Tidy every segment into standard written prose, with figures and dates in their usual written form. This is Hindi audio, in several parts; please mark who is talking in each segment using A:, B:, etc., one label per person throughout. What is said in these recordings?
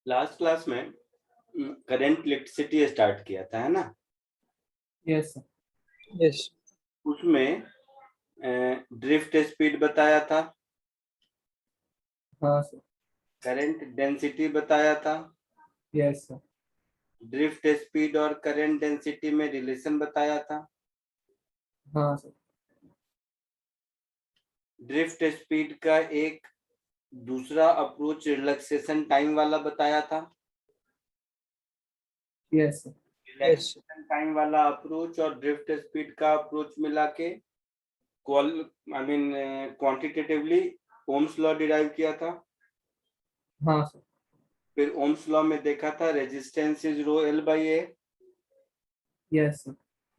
A: लास्ट क्लास में करंट इलेक्ट्रिसिटी स्टार्ट किया था, है ना?
B: यस
C: यस
A: उसमें ड्रिफ्ट स्पीड बताया था,
B: हाँ सर,
A: करंट डेंसिटी बताया था,
B: यस सर,
A: ड्रिफ्ट स्पीड और करंट डेंसिटी में रिलेशन बताया था,
B: हाँ सर,
A: ड्रिफ्ट स्पीड का एक दूसरा अप्रोच रिलैक्सेशन टाइम वाला बताया था,
B: यस सर,
A: रिलैक्सेशन टाइम वाला अप्रोच और ड्रिफ्ट स्पीड का अप्रोच मिला के क्वांटिटेटिवली ओम्स लॉ डिराइव किया था।
B: हाँ सर,
A: फिर ओम्स लॉ में देखा था resistance is rho L by A.
B: Yes sir,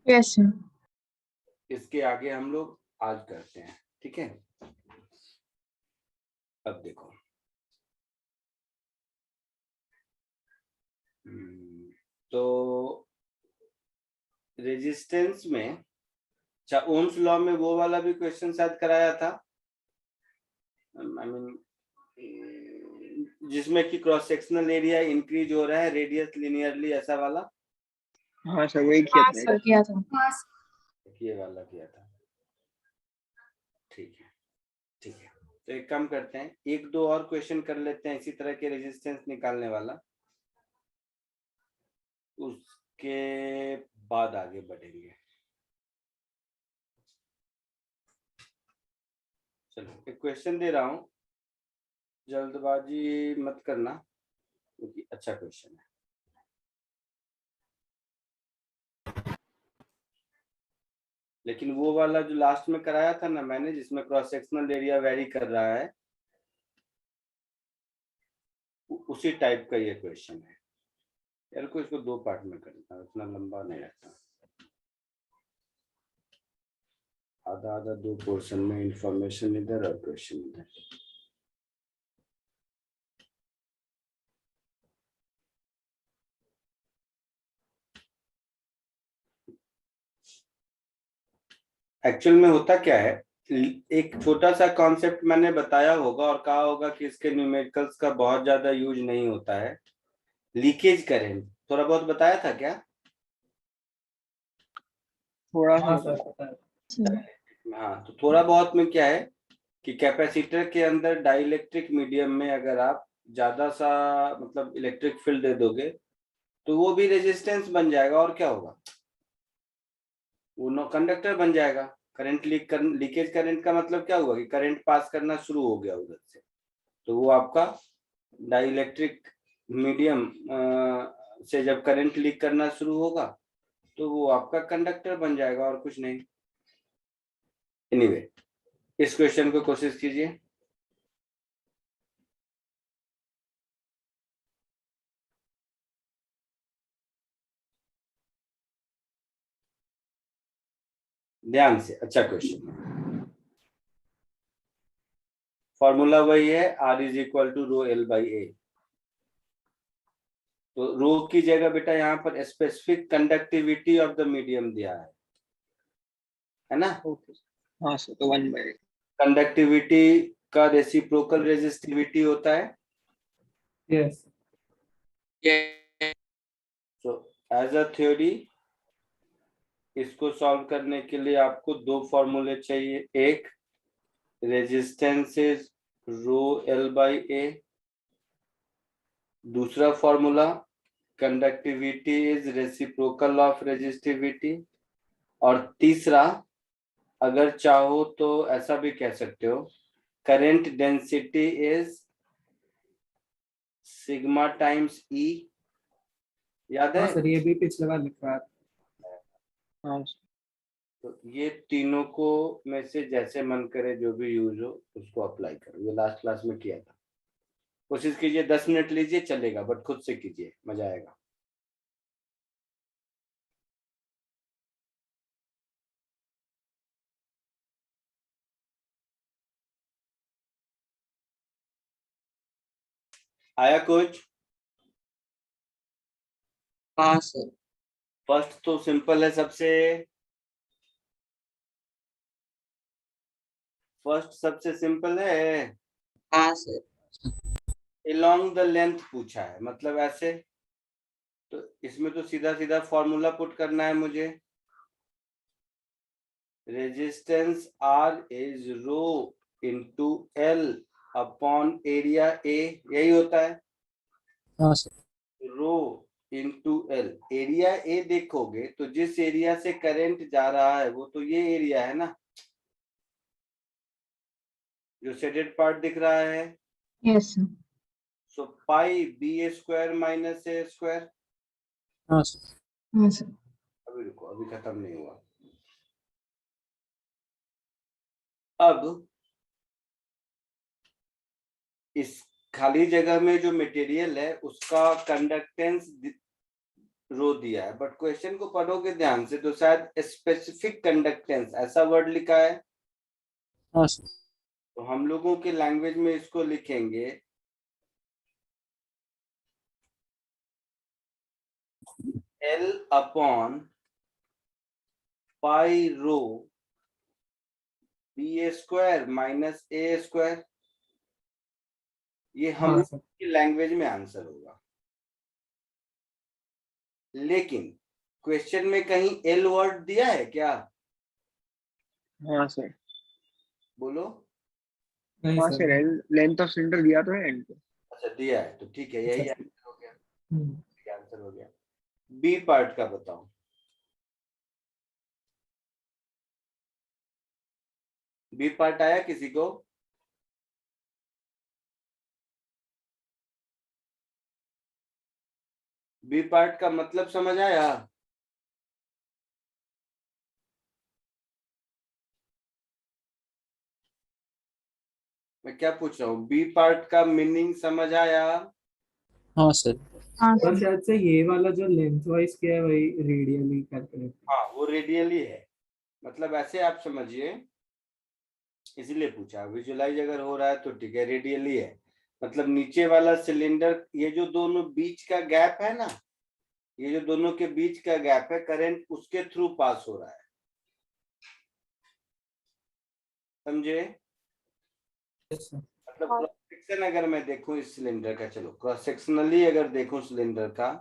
C: yes sir
A: इसके आगे हम लोग आज करते हैं, ठीक है? अब देखो, तो रेजिस्टेंस में अच्छा, ओम्स लॉ में वो वाला भी क्वेश्चन शायद कराया था, जिसमें कि क्रॉस सेक्शनल एरिया इंक्रीज हो रहा है रेडियस लिनियरली, ऐसा वाला।
C: हाँ सर वही किया था
A: ये वाला किया था, ठीक है ठीक है। तो एक काम करते हैं, एक दो और क्वेश्चन कर लेते हैं इसी तरह के रेजिस्टेंस निकालने वाला, उसके बाद आगे बढ़ेंगे। चलो एक क्वेश्चन दे रहा हूं, जल्दबाजी मत करना क्योंकि अच्छा क्वेश्चन है। लेकिन वो वाला जो लास्ट में कराया था ना मैंने, जिसमें क्रॉस सेक्शनल एरिया वेरी कर रहा है, उसी टाइप का ये क्वेश्चन है यार को। इसको दो पार्ट में करना, इतना लंबा नहीं रखता, आधा आधा दो पोर्शन में, इंफॉर्मेशन इधर और क्वेश्चन इधर। एक्चुअल में होता क्या है, एक छोटा सा कॉन्सेप्ट मैंने बताया होगा और कहा होगा कि इसके न्यूमेरिकल्स का बहुत ज्यादा यूज नहीं होता है, लीकेज करंट। थोड़ा बहुत बताया था क्या?
C: थोड़ा
B: हाँ
C: सा
B: सर, पता है।
A: हाँ, तो थोड़ा बहुत में क्या है कि कैपेसिटर के अंदर डाइलेक्ट्रिक मीडियम में अगर आप ज्यादा सा मतलब इलेक्ट्रिक फील्ड दे दोगे तो वो भी रेजिस्टेंस बन जाएगा, और क्या होगा, वो नो कंडक्टर बन जाएगा। करंट लीकेज करंट का मतलब क्या हुआ कि करंट पास करना शुरू हो गया उधर से, तो वो आपका डाइलेक्ट्रिक मीडियम से जब करंट लीक करना शुरू होगा तो वो आपका कंडक्टर बन जाएगा, और कुछ नहीं। एनीवे, इस क्वेश्चन को कोशिश कीजिए। ध्यान से, अच्छा क्वेश्चन। फॉर्मूला वही है, R is equal to rho L by A. तो रो की जगह बेटा यहाँ पर specific conductivity of the medium दिया है ना?
C: ओके हाँ सर तो 1/8
A: कंडक्टिविटी का रेसिप्रोकल रेजिस्टिविटी होता है।
B: Yes
A: so as a theory इसको सॉल्व करने के लिए आपको दो फॉर्मूले चाहिए, एक resistance is rho L by A, दूसरा formula conductivity is reciprocal of resistivity, और तीसरा अगर चाहो तो ऐसा भी कह सकते हो, current density is sigma times E. याद
B: हाँ
A: है?
B: सर, ये भी पिछले बार लिखा था।
C: हाँ
A: तो ये तीनों को में से जैसे मन करे जो भी यूज हो उसको अप्लाई करो। ये लास्ट क्लास में किया था, कोशिश कीजिए 10 मिनट लीजिए, चलेगा, बट खुद से कीजिए, मजा आएगा। आया कुछ?
C: हाँ सर
A: फर्स्ट तो सिंपल है सबसे, फर्स्ट सबसे सिंपल है।
C: हाँ सर
A: along the length पूछा है, मतलब ऐसे, तो इसमें तो सीधा सीधा फॉर्मूला पुट करना है मुझे। Resistance R is rho into L upon area A, यही होता है।
C: हाँ sir.
A: Rho into L, area A देखोगे तो जिस एरिया से करंट जा रहा है वो तो ये एरिया है ना, जो शेडेड पार्ट दिख रहा है।
D: Yes, sir.
A: So pi B square minus A square.
C: हाँ सर।
D: Yes, sir.
A: अभी रुको, अभी खत्म नहीं हुआ। अब इस खाली जगह में जो मटेरियल है उसका कंडक्टेंस रो दिया है, बट क्वेश्चन को पढ़ोगे ध्यान से तो शायद स्पेसिफिक कंडक्टेंस ऐसा वर्ड लिखा है।
C: हाँ सर।
A: तो हम लोगों के लैंग्वेज में इसको लिखेंगे L upon pi rho B square minus A square. ये हम
B: हाँ
A: लोग
B: सर।
A: की लैंग्वेज में आंसर होगा, लेकिन क्वेश्चन में कहीं L वर्ड दिया है क्या?
C: हाँ सर।
A: बोलो।
B: नहीं
C: हाँ
B: sir.
C: Sir, length of cylinder दिया तो है एंड पे।
A: अच्छा दिया है तो ठीक है, यही
B: अच्छा।
A: आंसर हो गया।
B: हम्म।
A: आंसर हो गया। बी पार्ट का बताओ। बी पार्ट आया किसी को? बी पार्ट का मतलब समझ आया? मैं क्या पूछ रहा हूँ, बी पार्ट का मीनिंग समझ आया?
C: हाँ सर।
D: हाँ,
B: और
D: sir.
B: शायद से ये वाला जो लेंथ वाइज किया है वही रेडियली कैलकुलेट।
A: हाँ वो रेडियली है, मतलब ऐसे आप समझिए, इसलिए पूछा। विजुलाइज अगर हो रहा है तो ठीक है, रेडियली है मतलब नीचे वाला सिलेंडर, ये जो दोनों बीच का गैप है ना, ये जो दोनों के बीच का गैप है, करंट उसके थ्रू पास हो रहा है, समझे? मतलब क्रॉस सेक्शन अगर मैं देखूं इस सिलेंडर का, चलो क्रॉस सेक्शनली अगर देखूं सिलेंडर का,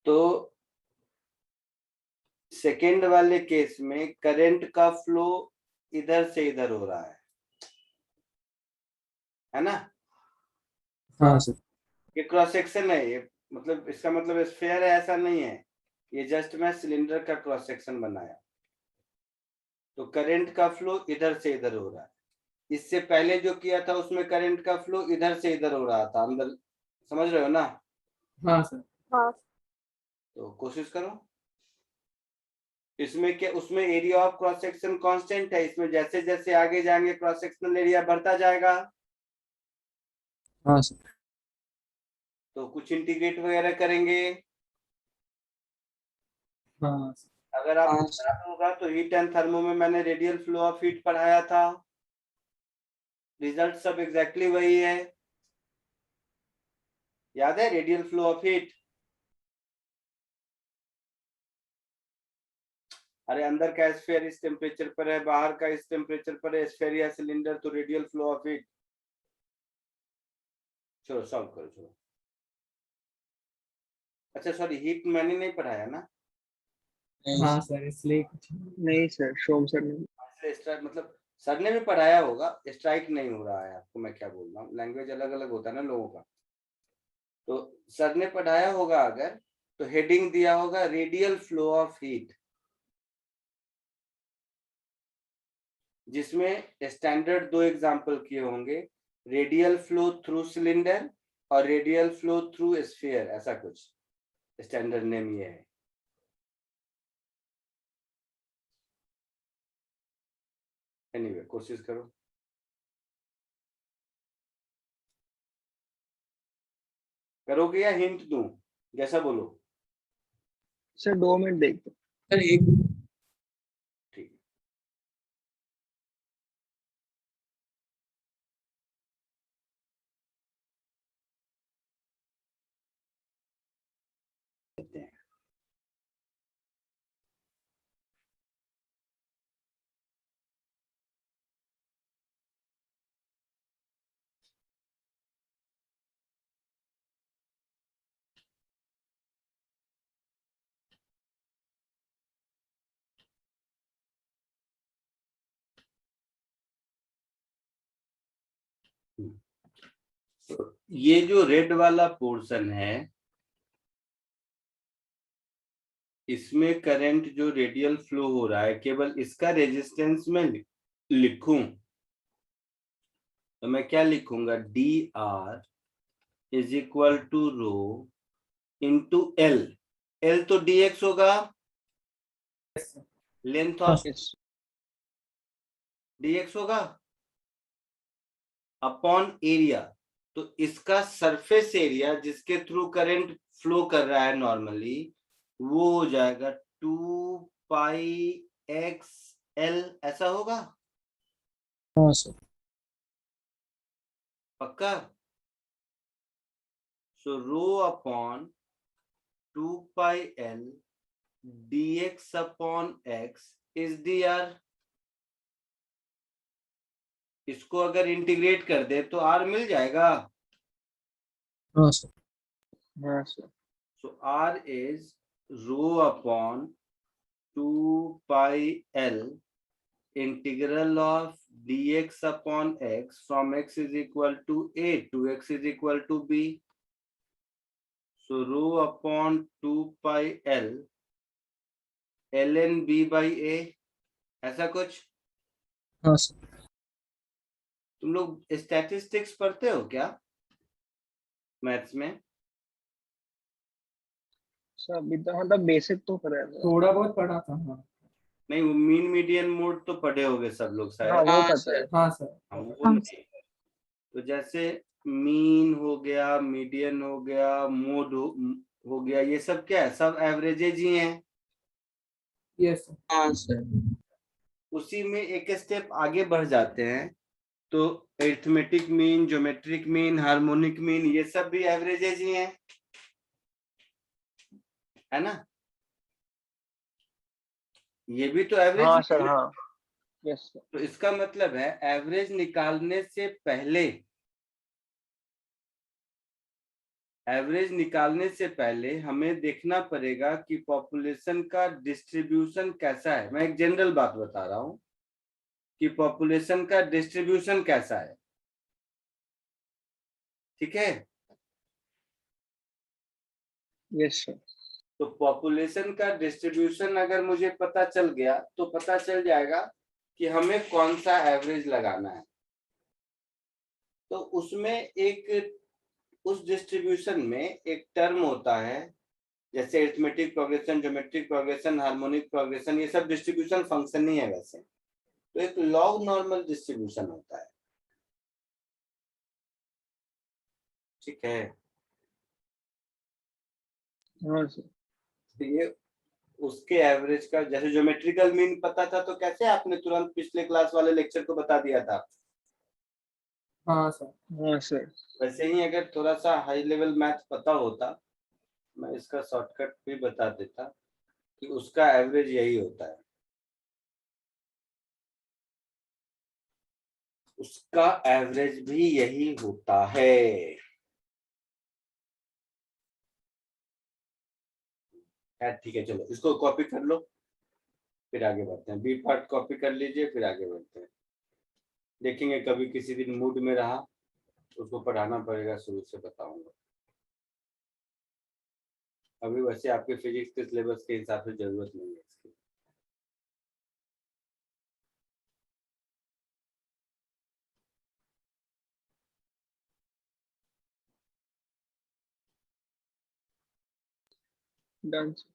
A: तो सेकेंड वाले केस में करंट का फ्लो इधर से इधर हो रहा है ना?
C: हाँ सर।
A: ये क्रॉस सेक्शन है, ये मतलब इसका मतलब स्फेयर है ऐसा नहीं है, ये जस्ट मैं सिलेंडर का क्रॉस सेक्शन बनाया। तो करंट का फ्लो इधर से इधर हो रहा है। इससे पहले जो किया था उसमें करंट का फ्लो इधर से इधर हो रहा था अंदर, समझ रहे हो ना?
B: हाँ सर।
A: तो कोशिश करो। इसमें क्या, उसमें area of cross section constant है, इसमें जैसे जैसे आगे जाएंगे क्रॉस सेक्शनल एरिया बढ़ता जाएगा।
C: हाँ सर।
A: तो कुछ इंटीग्रेट वगैरह करेंगे।
B: हाँ सर।
A: अगर आपको
C: हाँ सर।
A: याद होगा तो हीट एंड थर्मो में मैंने रेडियल फ्लो ऑफ हीट पढ़ाया था, रिजल्ट सब एग्जैक्टली वही है, याद है? रेडियल फ्लो ऑफ हीट, अरे अंदर का स्फीयर इस टेम्परेचर पर है, बाहर का इस टेम्परेचर पर है, स्फीयर या सिलेंडर, तो रेडियल फ्लो ऑफ हीट। चलो सॉल्व करो, चलो। अच्छा सॉरी, हीट मैंने नहीं पढ़ाया ना,
B: हाँ सर, इसलिए कुछ
C: नहीं सर, शोम सर ने।
A: इसलिए स्ट्राइक, मतलब सर ने भी पढ़ाया होगा, स्ट्राइक नहीं हो रहा है आपको, मैं क्या बोल रहा हूँ, लैंग्वेज अलग अलग होता है ना लोगों का। तो सर ने पढ़ाया होगा अगर, तो हेडिंग दिया होगा रेडियल फ्लो ऑफ हीट, जिसमें स्टैंडर्ड दो एग्जांपल किए होंगे, रेडियल फ्लो थ्रू सिलेंडर और रेडियल फ्लो थ्रू स्फीयर, ऐसा कुछ स्टैंडर्ड नेम ये है। एनीवे कोशिश करो। करोगे या हिंट दूं, जैसा बोलो।
C: सर 2 मिनट देखते।
B: सर एक
A: ठीक। देते हैं। ये जो रेड वाला पोर्शन है, इसमें करंट जो रेडियल फ्लो हो रहा है, केवल इसका रेजिस्टेंस में लिखूं तो मैं क्या लिखूंगा, D R is equal to rho into L. L तो dx होगा, लेंथ ऑफ
C: yes,
A: dx होगा अपॉन एरिया। तो इसका सरफेस एरिया जिसके थ्रू करंट फ्लो कर रहा है नॉर्मली, वो हो जाएगा 2πxl, ऐसा होगा।
C: हाँ सर,
A: पक्का? So rho upon 2πl dx upon x is dr। इसको अगर इंटीग्रेट कर दे तो r मिल जाएगा।
C: हाँ सर, हाँ sir,
A: so r is row upon 2πl integral of dx upon x from x is equal to a to x is equal to b. So rho upon 2πl ln b by a, ऐसा कुछ।
C: हाँ सर,
A: तुम लोग स्टैटिस्टिक्स पढ़ते हो क्या मैथ्स में?
C: सर अभी तक मतलब बेसिक तो करा है सर।
B: थोड़ा बहुत पढ़ा था। हाँ
A: नहीं, वो मीन मीडियन मोड तो पढ़े होगे सब लोग
C: हाँ
A: शायद।
C: वो पता है।
B: हाँ सर।
A: वो नहीं। तो जैसे मीन हो गया, मीडियन हो गया, मोड हो गया, ये सब क्या है, सब एवरेजेज ही हैं।
B: Yes sir.
C: हाँ सर,
A: उसी में एक स्टेप आगे बढ़ जाते हैं तो arithmetic mean, geometric mean, harmonic mean, ये सब भी एवरेजेज ही हैं, है ना? ये भी तो एवरेज
C: हाँ
A: ही
C: सर,
A: है ना?
C: हाँ, यस सर,
A: तो इसका मतलब है एवरेज निकालने से पहले, एवरेज निकालने से पहले हमें देखना पड़ेगा कि पॉपुलेशन का डिस्ट्रीब्यूशन कैसा है। मैं एक जनरल बात बता रहा हूं कि पॉपुलेशन का डिस्ट्रीब्यूशन कैसा है, ठीक है?
C: यस सर,
A: तो पॉपुलेशन का डिस्ट्रीब्यूशन अगर मुझे पता चल गया तो पता चल जाएगा कि हमें कौन सा एवरेज लगाना है। तो उसमें एक, उस डिस्ट्रीब्यूशन में एक टर्म होता है, जैसे arithmetic progression, geometric progression, harmonic progression, ये सब डिस्ट्रीब्यूशन फंक्शन ही है वैसे। तो एक लॉग नॉर्मल डिस्ट्रीब्यूशन होता है, ठीक है?
C: हाँ सर,
A: तो ये उसके एवरेज का, जैसे ज्योमेट्रिकल मीन पता था तो कैसे आपने तुरंत पिछले क्लास वाले लेक्चर को बता दिया था,
B: हाँ सर।
C: हाँ सर,
A: वैसे ही अगर थोड़ा सा हाई लेवल मैथ पता होता, मैं इसका शॉर्टकट भी बता देता कि उसका एवरेज यही होता है, उसका एवरेज भी यही होता है। ठीक है, चलो इसको कॉपी कर लो, फिर आगे बढ़ते हैं। बी पार्ट कॉपी कर लीजिए, फिर आगे बढ़ते हैं। देखेंगे कभी किसी दिन मूड में रहा उसको पढ़ाना पड़ेगा, शुरू से बताऊंगा। अभी वैसे आपके फिजिक्स के सिलेबस के हिसाब से जरूरत नहीं है इसकी।
C: डन सर,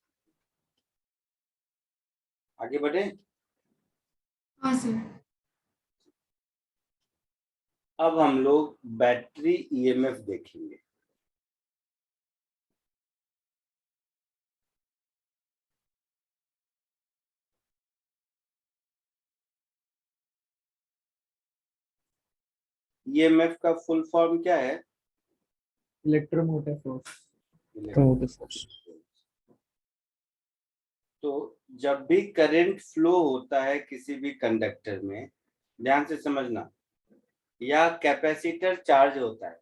A: आगे बढ़े।
D: हाँ सर।
A: अब हम लोग बैटरी ईएमएफ देखेंगे। ईएमएफ का फुल फॉर्म क्या है?
B: Electromotive force.
A: तो जब भी करंट फ्लो होता है किसी भी कंडक्टर में, ध्यान से समझना, या कैपेसिटर चार्ज होता है,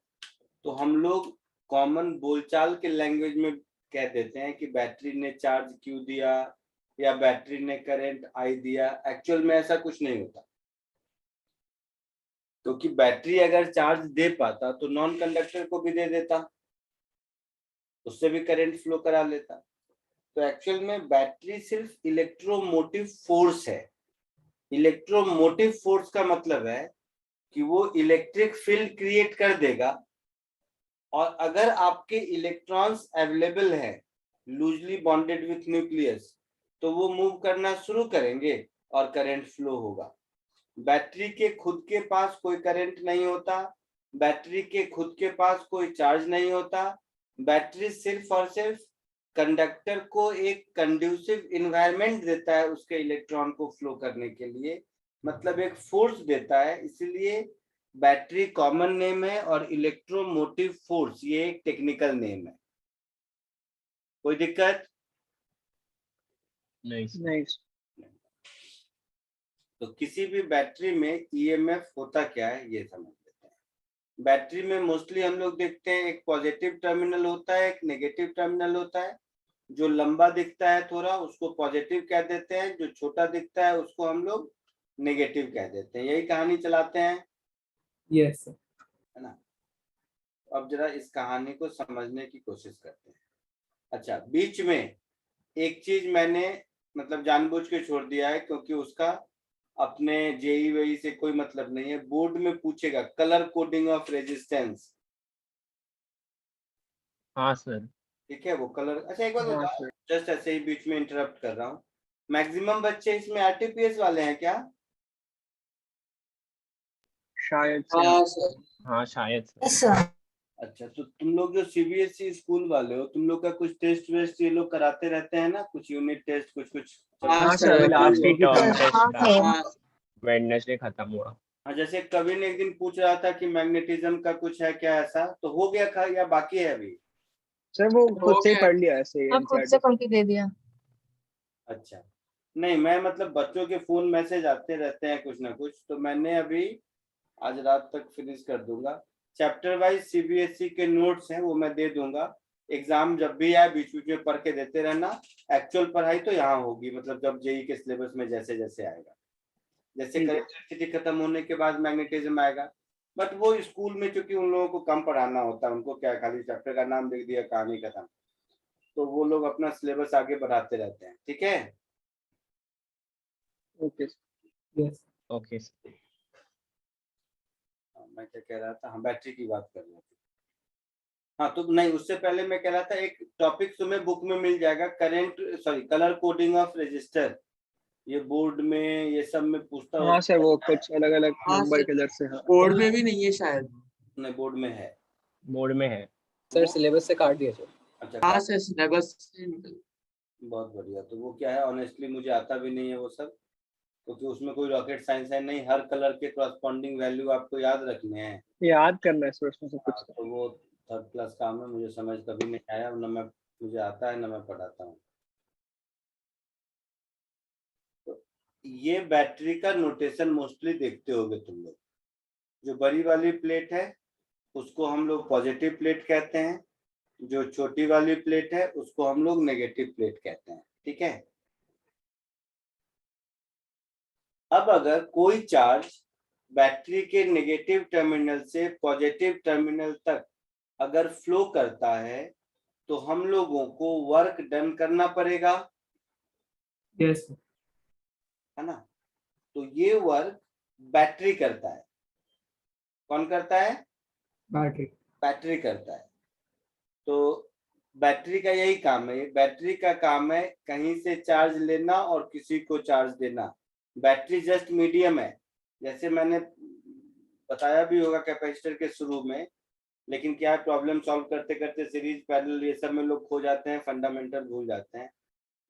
A: तो हम लोग कॉमन बोलचाल के लैंग्वेज में कह देते हैं कि बैटरी ने चार्ज क्यू दिया या बैटरी ने करंट आई दिया। एक्चुअल में ऐसा कुछ नहीं होता। क्योंकि बैटरी अगर चार्ज दे पाता तो नॉन कंडक्टर को भी दे देता, उससे भी करंट फ्लो करा लेता। तो एक्चुअल में बैटरी सिर्फ इलेक्ट्रोमोटिव फोर्स है। इलेक्ट्रोमोटिव फोर्स का मतलब है कि वो इलेक्ट्रिक फील्ड क्रिएट कर देगा, और अगर आपके इलेक्ट्रॉन्स अवेलेबल है लूजली बॉन्डेड विथ न्यूक्लियस, तो वो मूव करना शुरू करेंगे और करंट फ्लो होगा। बैटरी के खुद के पास कोई करंट नहीं होता, बैटरी के खुद के पास कोई चार्ज नहीं होता। बैटरी सिर्फ और सिर्फ कंडक्टर को एक कंड्यूसिव इन्वायरमेंट देता है उसके इलेक्ट्रॉन को फ्लो करने के लिए, मतलब एक फोर्स देता है। इसीलिए बैटरी कॉमन नेम है और इलेक्ट्रोमोटिव फोर्स ये एक टेक्निकल नेम है। कोई दिक्कत
E: नहीं
C: नहीं
A: तो किसी भी बैटरी में ईएमएफ होता क्या है ये समझ लेते हैं। बैटरी में मोस्टली हम लोग देखते हैं एक पॉजिटिव टर्मिनल होता है, एक नेगेटिव टर्मिनल होता है। जो लंबा दिखता है थोड़ा उसको पॉजिटिव कह देते हैं, जो छोटा दिखता है उसको हम लोग नेगेटिव कह देते हैं। यही कहानी चलाते हैं,
B: यस सर।
A: है ना। अब जरा इस कहानी को समझने की कोशिश करते हैं। अच्छा, बीच में एक चीज मैंने मतलब जानबूझ के छोड़ दिया है क्योंकि उसका अपने जेई वेई से कोई मतलब नहीं है। बोर्ड में पूछेगा कलर कोडिंग ऑफ रेजिस्टेंस।
E: हाँ सर।
A: ठीक है, वो कलर। अच्छा एक बात
C: हाँ
A: बताओ,
C: सर।
A: जस्ट ऐसे ही बीच में इंटरप्ट कर रहा हूँ, मैक्सिमम बच्चे इसमें आरटीपीएस वाले हैं क्या?
C: शायद से।
E: हाँ शायद सर।
A: अच्छा, तो तुम लोग जो सीबीएसई स्कूल वाले हो, तुम लोग का कुछ टेस्ट वेस्ट ये लोग कराते रहते हैं ना, कुछ यूनिट टेस्ट कुछ
C: हाँ सर,
E: अभी लास्ट
C: बिल्कुल।
E: वीक टर्म टेस्ट था, वेडनेसडे खत्म हुआ।
A: हाँ, जैसे कवि ने एक दिन पूछ रहा था कि मैग्नेटिज्म का कुछ है क्या, ऐसा तो हो गया था या बाकी है अभी?
C: सर वो खुद से ही पढ़ लिया ऐसे ही
F: खुद से पढ़ के दे दिया।
A: अच्छा, नहीं मैं मतलब बच्चों के फोन मैसेज आते रहते हैं कुछ ना कुछ, तो मैंने अभी आज रात तक फिनिश कर दूंगा। चैप्टर वाइज सीबीएसई के नोट्स हैं वो मैं दे दूंगा। एग्जाम जब भी आए बीच बीच में पढ़ के देते रहना। एक्चुअल पढ़ाई तो यहाँ होगी, मतलब जब जेई के सिलेबस में जैसे जैसे आएगा। जैसे
C: ठीक है।
A: इलेक्ट्रिसिटी खत्म होने के बाद मैग्नेटिज्म आएगा, बट वो स्कूल में क्योंकि उन लोगों को कम पढ़ाना होता है, उनको क्या खाली चैप्टर का नाम लिख दिया कहानी खत्म, तो वो लोग अपना सिलेबस आगे बढ़ाते रहते हैं। ठीक है,
C: ओके
B: यस
E: ओके सर।
A: मैं क्या कह रहा था, हाँ बैटरी की बात कर रहा था। हाँ तो नहीं, उससे पहले मैं कह रहा था एक टॉपिक तुम्हें बुक में मिल जाएगा, कलर कोडिंग ऑफ रजिस्टर। ये बोर्ड में ये सब में पूछता
C: हाँ सर, वो कुछ अलग अलग
G: हाँ
C: नंबर
G: सर।
C: के दर से। हाँ
G: बोर्ड में भी नहीं है शायद।
A: नहीं, बोर्ड में है।
E: बोर्ड में है
H: सर, सिलेबस से काट दिया सर।
A: अच्छा,
G: हाँ सर, सिलेबस से निकल।
A: बहुत बढ़िया। तो वो क्या है, ऑनेस्टली मुझे आता भी नहीं है वो सब, क्योंकि उसमें कोई रॉकेट साइंस है नहीं। हर कलर के करस्पॉन्डिंग वैल्यू आपको याद रखने हैं।
C: याद करना है सर उसमें से कुछ।
A: तो वो थर्ड क्लास काम है, मुझे समझ कभी नहीं आया, न मैं मुझे आता है न मैं पढ़ाता हूँ। तो ये बैटरी का नोटेशन मोस्टली देखते होगे तुम लोग। जो बड़ी वाली प्लेट है उसको हम लोग पॉजिटिव प्लेट कहते हैं, जो छोटी वाली प्लेट है उसको हम लोग नेगेटिव प्लेट कहते हैं। ठीक है, अब अगर कोई चार्ज बैटरी के नेगेटिव टर्मिनल से पॉजिटिव टर्मिनल तक अगर फ्लो करता है तो हम लोगों को वर्क डन करना पड़ेगा,
B: यस
A: है ना। तो ये वर्क बैटरी करता है। कौन करता है?
B: बैटरी।
A: बैटरी करता है। तो बैटरी का यही काम है, बैटरी का काम है कहीं से चार्ज लेना और किसी को चार्ज देना। बैटरी जस्ट मीडियम है, जैसे मैंने बताया भी होगा कैपेसिटर के शुरू में। लेकिन क्या प्रॉब्लम सॉल्व करते करते सीरीज पैरेलल ये सब में लोग खो जाते हैं, फंडामेंटल भूल जाते हैं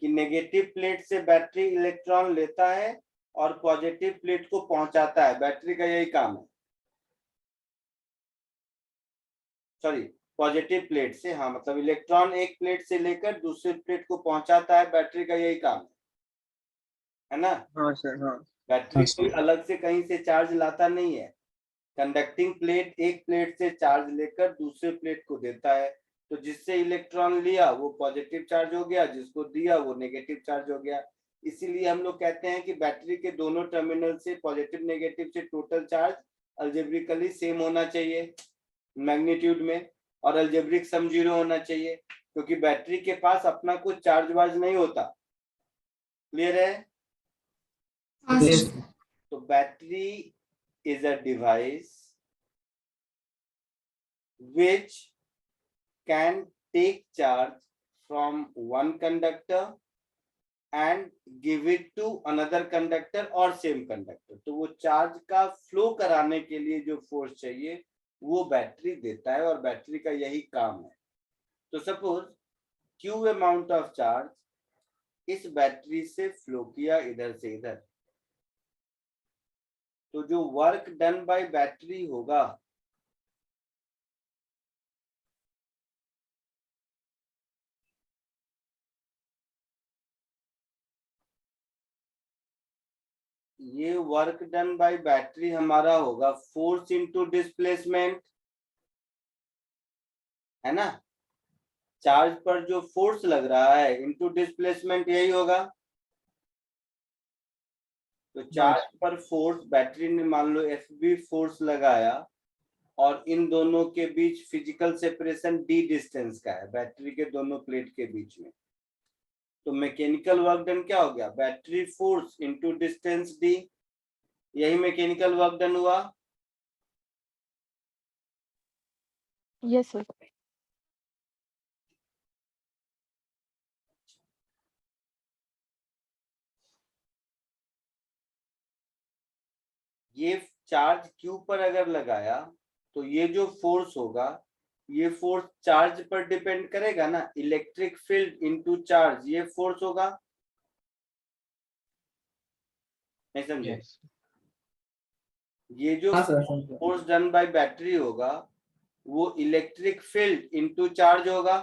A: कि नेगेटिव प्लेट से बैटरी इलेक्ट्रॉन लेता है और पॉजिटिव प्लेट को पहुंचाता है। बैटरी का यही काम है, सॉरी पॉजिटिव प्लेट से, हाँ मतलब इलेक्ट्रॉन एक प्लेट से लेकर दूसरे प्लेट को पहुंचाता है। बैटरी का यही काम है ना।
C: हाँ सर। हाँ
A: बैटरी कोई अलग से कहीं से चार्ज लाता नहीं है। कंडक्टिंग प्लेट एक प्लेट से चार्ज लेकर दूसरे प्लेट को देता है, तो जिससे इलेक्ट्रॉन लिया वो पॉजिटिव चार्ज हो गया, जिसको दिया वो नेगेटिव चार्ज हो गया। इसीलिए हम लोग कहते हैं कि बैटरी के दोनों टर्मिनल से पॉजिटिव नेगेटिव से टोटल चार्ज अलजेब्रिकली सेम होना चाहिए मैग्नीट्यूड में, और अलजेब्रिक सम 0 होना चाहिए, क्योंकि बैटरी के पास अपना कुछ चार्ज वार्ज नहीं होता। क्लियर है?
D: हाँ
B: Yes.
D: सर।
A: तो battery is a device which can take charge from one conductor and give it to another conductor or same conductor। तो वो चार्ज का फ्लो कराने के लिए जो फोर्स चाहिए वो बैटरी देता है, और बैटरी का यही काम है। तो suppose Q amount of charge इस बैटरी से फ्लो किया इधर से इधर, तो जो वर्क डन बाय बैटरी होगा ये वर्क डन बाय बैटरी हमारा होगा फोर्स इनटू डिस्प्लेसमेंट, है ना? चार्ज पर जो फोर्स लग रहा है इनटू डिस्प्लेसमेंट यही होगा। तो चार्ज पर फोर्स, बैटरी ने मान लो Fb फोर्स लगाया, और इन दोनों के बीच फिजिकल सेपरेशन d डिस्टेंस का है, बैटरी के दोनों प्लेट के बीच में। तो मैकेनिकल वर्क डन क्या हो गया? Battery force into distance d, यही मैकेनिकल वर्क डन हुआ।
F: Yes sir.
A: ये चार्ज Q पर अगर लगाया तो ये जो फोर्स होगा ये फोर्स चार्ज पर डिपेंड करेगा ना, इलेक्ट्रिक फील्ड इनटू चार्ज ये फोर्स होगा। नहीं समझे?
E: Yes.
A: ये जो
B: हाँ सर, समझा।
A: फोर्स डन बाय बैटरी होगा वो इलेक्ट्रिक फील्ड इनटू चार्ज होगा,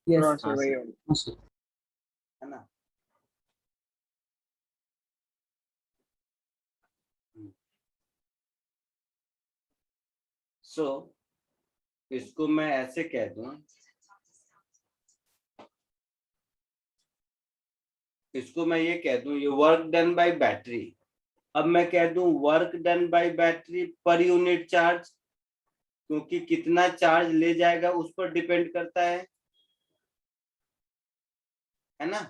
B: Yes.
C: हाँ सर
E: हाँ,
C: वही
E: सर।
C: होगा।
B: हाँ सर।
A: है ना? सो इसको मैं ऐसे कह दूं, इसको मैं ये कह दूं ये वर्क डन बाय बैटरी। अब मैं कह दूं work done by battery per unit charge, क्योंकि कितना चार्ज ले जाएगा उस पर डिपेंड करता है ना?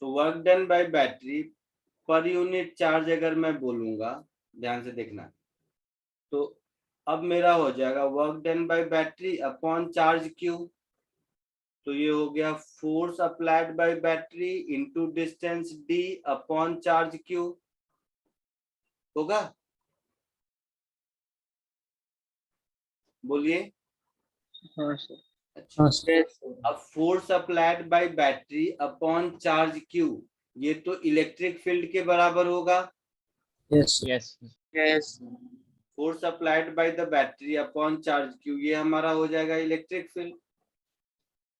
A: तो work done by battery per unit charge अगर मैं बोलूंगा, ध्यान से देखना, तो अब मेरा हो जाएगा work done by battery upon charge Q। तो ये हो गया force applied by battery into distance d upon charge Q होगा। बोलिए।
C: हाँ सर।
A: अच्छा,
B: हाँ सर।
A: अब force applied by battery upon charge Q ये तो इलेक्ट्रिक फील्ड के बराबर होगा।
B: Yes.
E: Yes.
G: Yes
A: force applied by the battery upon charge Q ये हमारा हो जाएगा इलेक्ट्रिक फील्ड।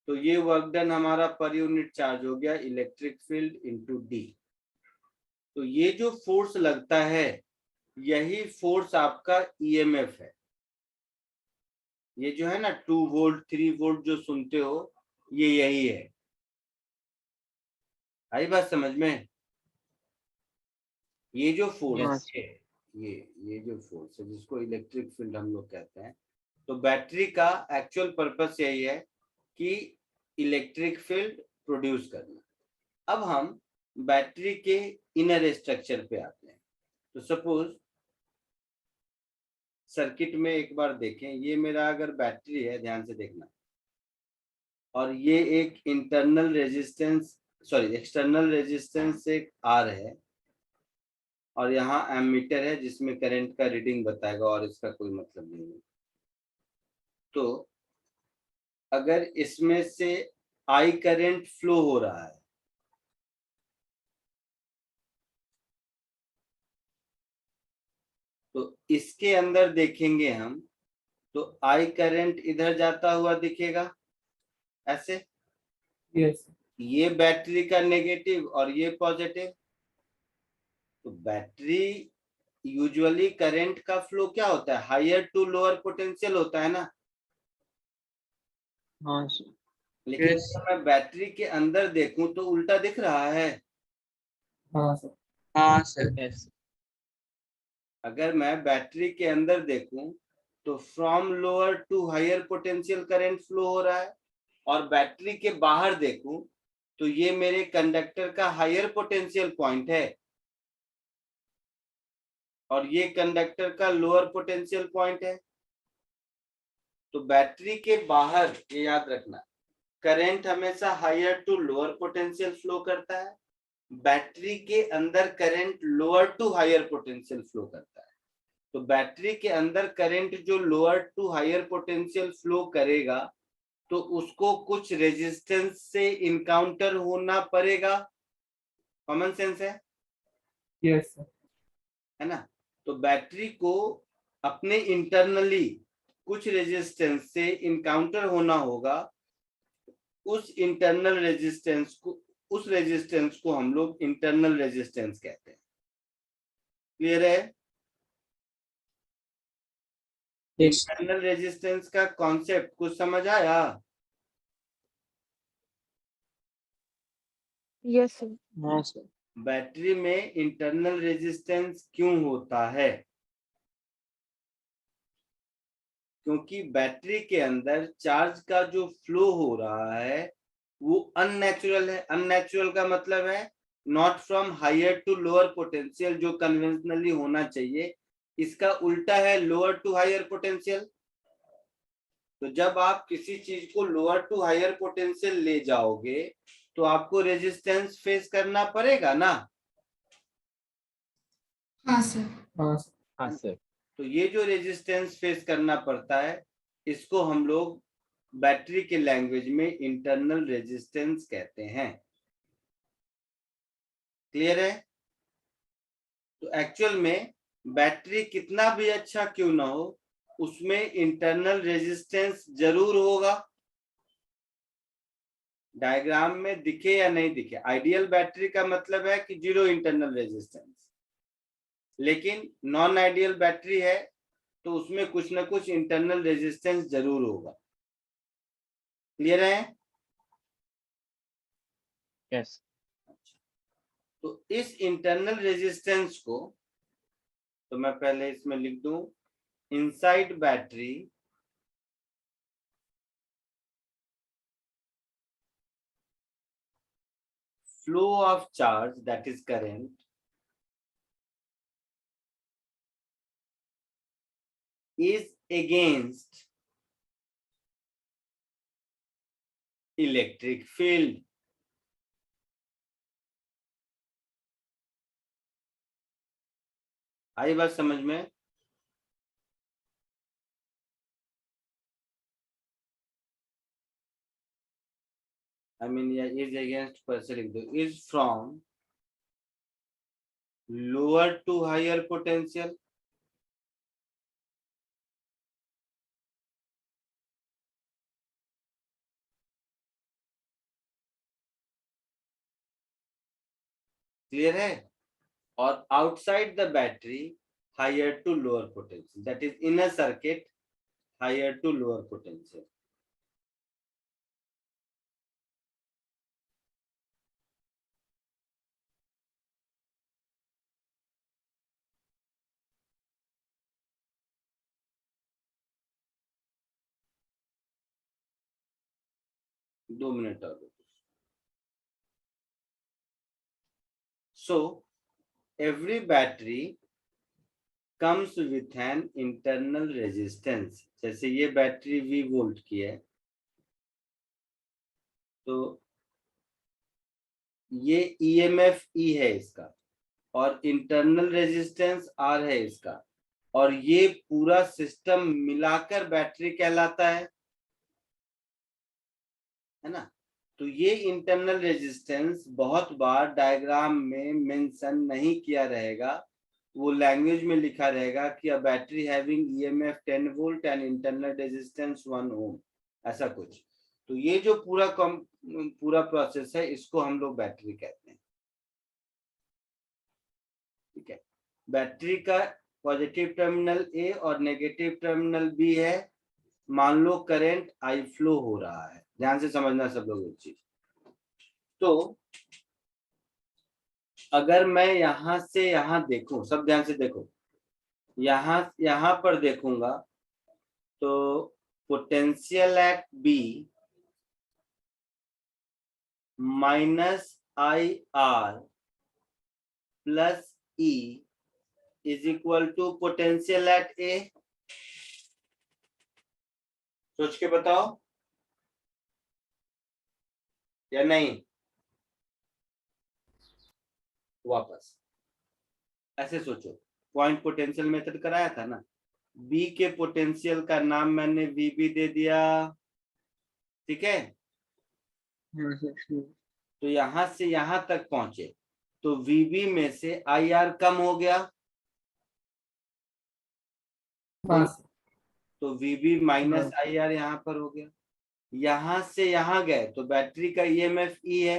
A: तो ये वर्क डन हमारा पर यूनिट चार्ज हो गया इलेक्ट्रिक फील्ड इनटू D। तो ये जो फोर्स लगता है यही फोर्स आपका EMF है। ये जो है ना 2 वोल्ट 3 वोल्ट जो सुनते हो ये यही है। आई बात समझ में? ये जो फोर्स
C: Yes.
A: है ये जो फोर्स है जिसको इलेक्ट्रिक फील्ड हम लोग कहते हैं, तो बैटरी का एक्चुअल पर्पस यही है कि इलेक्ट्रिक फील्ड प्रोड्यूस करना। अब हम बैटरी के इनर स्ट्रक्चर पे आते हैं। तो सपोज सर्किट में एक बार देखें, ये मेरा अगर बैटरी है, ध्यान से देखना, और ये एक इंटरनल रेजिस्टेंस एक्सटर्नल रेजिस्टेंस से R है, और यहाँ एमीटर है जिसमें करंट का रीडिंग बताएगा और इसका कोई मतलब नहीं है। तो अगर इसमें से I करंट फ्लो हो रहा है, तो इसके अंदर देखेंगे हम तो I करंट इधर जाता हुआ दिखेगा ऐसे।
B: Yes.
A: ये बैटरी का नेगेटिव और ये पॉजिटिव। तो बैटरी यूजुअली करंट का फ्लो क्या होता है? हायर टू लोअर पोटेंशियल होता है ना।
C: हाँ सर।
A: लेकिन
G: Yes.
A: अगर मैं बैटरी के अंदर देखूं तो उल्टा दिख रहा है।
B: हाँ सर।
G: हाँ सर
E: Yes.
A: अगर मैं बैटरी के अंदर देखूं तो from lower to higher potential current flow हो रहा है, और बैटरी के बाहर देखूं तो ये मेरे कंडक्टर का हायर पोटेंशियल पॉइंट है और ये कंडक्टर का लोअर पोटेंशियल पॉइंट है। तो बैटरी के बाहर, ये याद रखना, करंट हमेशा higher to lower potential flow करता है, बैटरी के अंदर current lower to higher potential flow करता है। तो बैटरी के अंदर करंट जो lower to higher potential flow करेगा तो उसको कुछ रेजिस्टेंस से इनकाउंटर होना पड़ेगा। कॉमन सेंस है,
B: यस सर।
A: है ना? तो बैटरी को अपने इंटरनली कुछ रेजिस्टेंस से इनकाउंटर होना होगा। उस इंटरनल रेजिस्टेंस को, उस रेजिस्टेंस को हम लोग इंटरनल रेजिस्टेंस कहते हैं। क्लियर है? इंटरनल रेजिस्टेंस का कॉन्सेप्ट कुछ समझ आया?
F: Yes sir.
C: हाँ सर।
A: बैटरी में इंटरनल रेजिस्टेंस क्यों होता है? क्योंकि बैटरी के अंदर चार्ज का जो फ्लो हो रहा है वो अननेचुरल है। अननेचुरल का मतलब है not from higher to lower potential, जो कन्वेंशनली होना चाहिए। इसका उल्टा है लोअर टू हायर पोटेंशियल। तो जब आप किसी चीज को लोअर टू हायर पोटेंशियल ले जाओगे तो आपको रेजिस्टेंस फेस करना पड़ेगा ना।
D: हाँ सर।
B: हाँ सर।
E: हाँ सर।
A: तो ये जो रेजिस्टेंस फेस करना पड़ता है इसको हम लोग बैटरी के लैंग्वेज में इंटरनल रेजिस्टेंस कहते हैं। क्लियर है? तो एक्चुअल में बैटरी कितना भी अच्छा क्यों ना हो उसमें इंटरनल रेजिस्टेंस जरूर होगा। डायग्राम में दिखे या नहीं दिखे, आइडियल बैटरी का मतलब है कि जीरो इंटरनल रेजिस्टेंस, लेकिन नॉन आइडियल बैटरी है तो उसमें कुछ ना कुछ इंटरनल रेजिस्टेंस जरूर होगा। क्लियर है?
E: यस।
A: तो इस इंटरनल रेजिस्टेंस को, तो मैं पहले इसमें लिख दूं, inside battery flow of charge, that is current, is against electric field. आई बात समझ में? I mean, yeah, is against पर से लिख दो, is from lower to higher potential. Clear है? और outside the battery higher to lower potential, that is inner circuit higher to lower potential. दो मिनट और। So every battery comes with an internal resistance. जैसे ये बैटरी V वोल्ट की है तो ये EMF E है इसका और इंटरनल रेजिस्टेंस R है इसका, और ये पूरा सिस्टम मिलाकर बैटरी कहलाता है ना? तो ये इंटरनल रेजिस्टेंस बहुत बार डायग्राम में मेंशन नहीं किया रहेगा, वो लैंग्वेज में लिखा रहेगा कि a battery having EMF 10 volt and internal resistance 1 ओम, ऐसा कुछ। तो ये जो पूरा प्रोसेस है इसको हम लोग बैटरी कहते हैं। ठीक है? बैटरी का पॉजिटिव टर्मिनल ए और नेगेटिव टर्मिनल बी है। मान लो करंट आई फ्लो हो रहा है, ध्यान से समझना सब लोग एक चीज। तो अगर मैं यहां से यहां देखूं, सब ध्यान से देखो, यहाँ पर देखूंगा तो potential at B minus I R plus E is equal to potential at A. सोच के बताओ या नहीं। वापस ऐसे सोचो, पॉइंट पोटेंशियल मेथड कराया था ना, बी के पोटेंशियल का नाम मैंने वीबी दे दिया, ठीक है।
C: हाँ सर।
A: तो यहां से यहां तक पहुंचे तो वीबी में से आई आर कम हो गया,
B: हाँ सर।
A: तो वीबी माइनस आई आर यहाँ पर हो गया। यहां से यहां गए तो बैटरी का ईएमएफ ई है,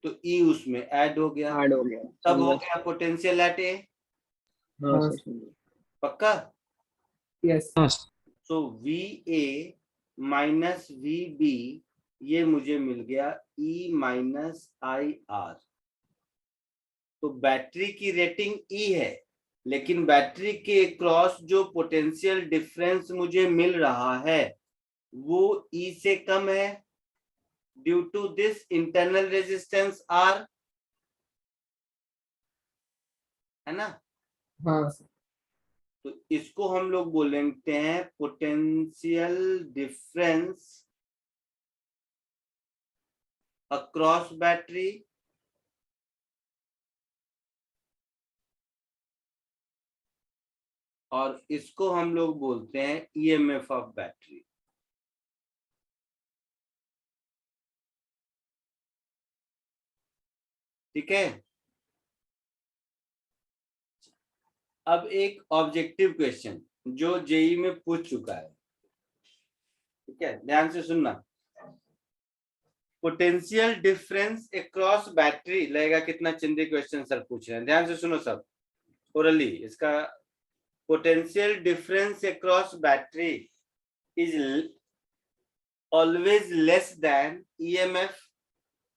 A: तो ई उसमें ऐड हो गया,
C: ऐड हो गया,
A: तब हो गया पोटेंशियल एट ए।
C: हाँ
B: हाँ
C: सर।
A: पक्का।
B: यस।
A: तो V A minus V B ये मुझे मिल गया ई माइनस आई आर। तो बैटरी की रेटिंग ई है, लेकिन बैटरी के क्रॉस जो पोटेंशियल डिफरेंस मुझे मिल रहा है वो ई से कम है due to this internal resistance R, है ना।
B: हाँ सर।
A: तो इसको हम लोग बोलते हैं पोटेंशियल डिफरेंस अक्रॉस बैटरी और इसको हम लोग बोलते हैं ईएमएफ ऑफ बैटरी। ठीक है। अब एक ऑब्जेक्टिव क्वेश्चन जो जेई में पूछ चुका है, ठीक है, ध्यान से सुनना। पोटेंशियल डिफरेंस अक्रॉस बैटरी लगेगा कितना चिंदी क्वेश्चन सर पूछ रहे हैं, ध्यान से सुनो सब ओरली। इसका potential difference across battery is always less than EMF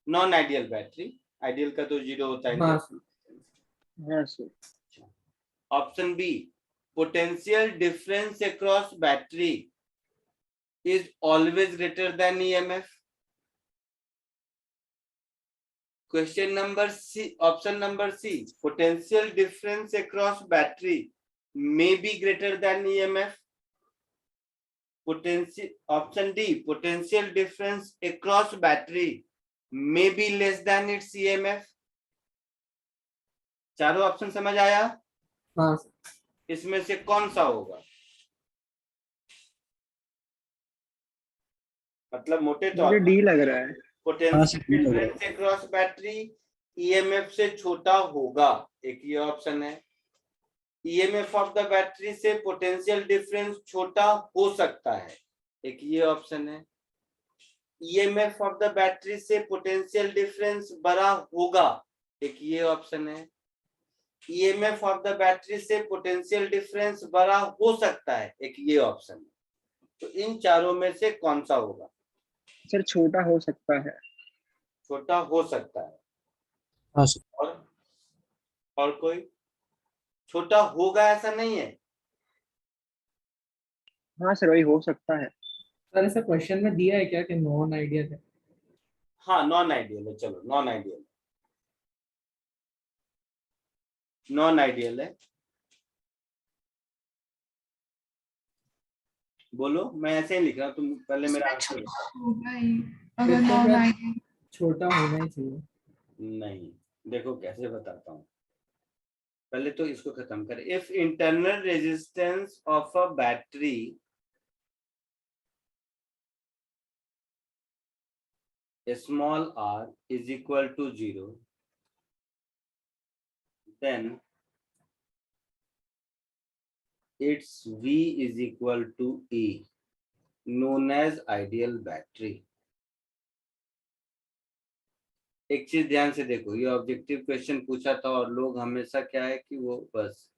A: non ideal battery. Ideal का तो 0 होता है।
B: हाँ सर।
C: हाँ sir.
A: Option B, potential difference across battery is always greater than EMF. Question number C, option number C, potential difference across battery may be greater than EMF. Potential, option D, potential difference across battery may be less than its EMF. चारों ऑप्शन समझ आया?
B: हाँ सर।
A: इसमें से कौन सा होगा? मतलब मोटे तौर
C: मुझे
A: पर
C: डी लग रहा है।
A: Potential difference across battery EMF से छोटा होगा, एक ये ऑप्शन है। ईएमएफ ऑफ द बैटरी से पोटेंशियल डिफरेंस छोटा हो सकता है, एक ये ऑप्शन है। ईएमएफ ऑफ द बैटरी से पोटेंशियल डिफरेंस बड़ा होगा, एक ये ऑप्शन है। ईएमएफ ऑफ द बैटरी से पोटेंशियल डिफरेंस बड़ा हो सकता है, एक ये ऑप्शन है। तो इन चारों में से कौन सा होगा?
C: सर छोटा हो सकता है।
A: छोटा हो सकता है।
H: हाँ सर।
A: और कोई? छोटा होगा ऐसा नहीं है।
C: हाँ सर वही हो सकता है।
B: सर ऐसा क्वेश्चन में दिया है क्या कि नॉन आइडियल है?
A: हाँ नॉन आइडियल है, चलो नॉन आइडियल, नॉन आइडियल है। बोलो, मैं ऐसे ही लिख रहा हूँ, तुम पहले मेरा आंसर
D: होगा ही, अगर नॉन आइडियल
B: छोटा होना ही चाहिए।
A: नहीं। देखो कैसे बताता हूँ, पहले तो इसको खत्म करें। If internal resistance of a battery small r is equal to 0, then its V is equal to E, known as ideal battery। एक चीज ध्यान से देखो, ये ऑब्जेक्टिव क्वेश्चन पूछा था और लोग हमेशा क्या है कि वो बस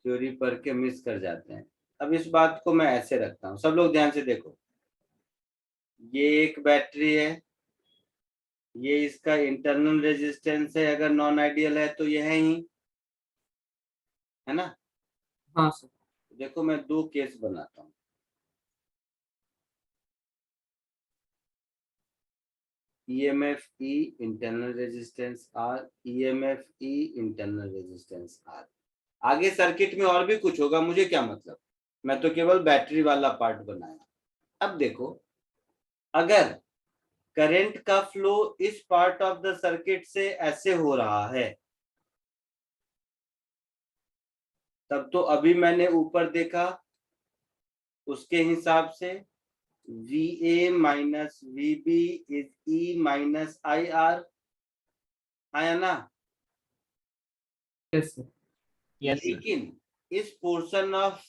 A: थ्योरी पढ़ के मिस कर जाते हैं। अब इस बात को मैं ऐसे रखता हूँ, सब लोग ध्यान से देखो। ये एक बैटरी है, ये इसका इंटरनल रेजिस्टेंस है, अगर नॉन आइडियल है तो ये है ही, है ना।
B: हाँ सर।
A: देखो मैं 2 केस बनाता हूँ। EMF E internal resistance R, EMF E internal resistance R। आगे सर्किट में और भी कुछ होगा, मुझे क्या मतलब, मैं तो केवल बैटरी वाला पार्ट बनाया। अब देखो, अगर करंट का फ्लो इस पार्ट ऑफ द सर्किट से ऐसे हो रहा है, तब तो अभी मैंने ऊपर देखा उसके हिसाब से VA minus VB is E minus IR, आया ना?
B: Yes sir.
E: Yes sir.
A: लेकिन इस पोर्शन ऑफ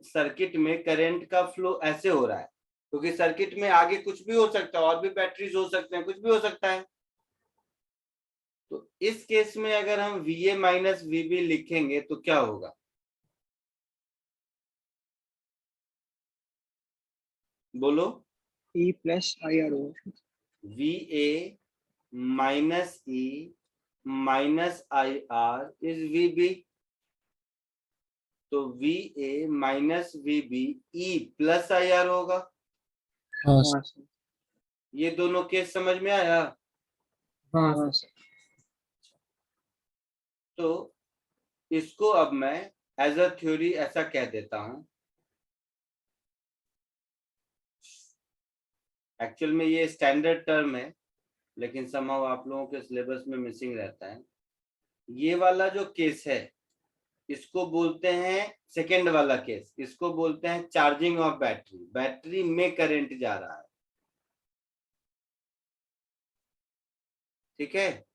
A: सर्किट में करंट का फ्लो ऐसे हो रहा है, क्योंकि सर्किट में आगे कुछ भी हो सकता है, और भी बैटरीज हो सकते हैं, कुछ भी हो सकता है। तो इस केस में अगर हम VA माइनस VB लिखेंगे तो क्या होगा? बोलो।
C: E प्लस IR होगा।
A: VA minus E minus IR is VB, तो VA minus VB E plus IR होगा।
C: हाँ सर।
A: ये दोनों केस समझ में आया?
B: हाँ
C: हाँ
B: सर।
C: सर।
A: तो इसको अब मैं एज अ थ्योरी ऐसा कह देता हूं। एक्चुअल में ये स्टैंडर्ड टर्म है, लेकिन समहाउ आप लोगों के सिलेबस में मिसिंग रहता है। ये वाला जो केस है इसको बोलते हैं, सेकेंड वाला केस, इसको बोलते हैं चार्जिंग ऑफ बैटरी। बैटरी में करंट जा रहा है, ठीक है।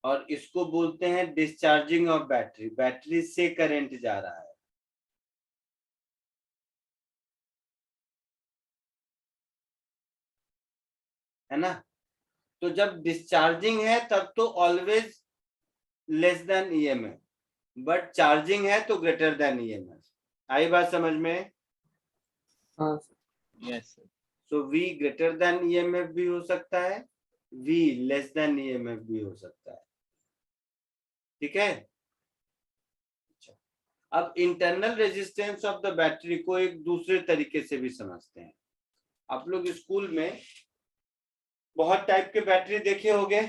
A: और इसको बोलते हैं डिस्चार्जिंग ऑफ बैटरी, बैटरी से करंट जा रहा है। है ना? तो जब डिस्चार्जिंग है तब तो always less then EMF, but charging है तो ग्रेटर देन EMF। आई बात समझ में?
B: हाँ sir.
E: Yes sir.
A: So V greater than EMF भी हो सकता है, V लेस देन EMF भी हो सकता है, ठीक है। अच्छा, अब internal resistance of the battery को एक दूसरे तरीके से भी समझते हैं। आप लोग स्कूल में बहुत टाइप के बैटरी देखे होंगे,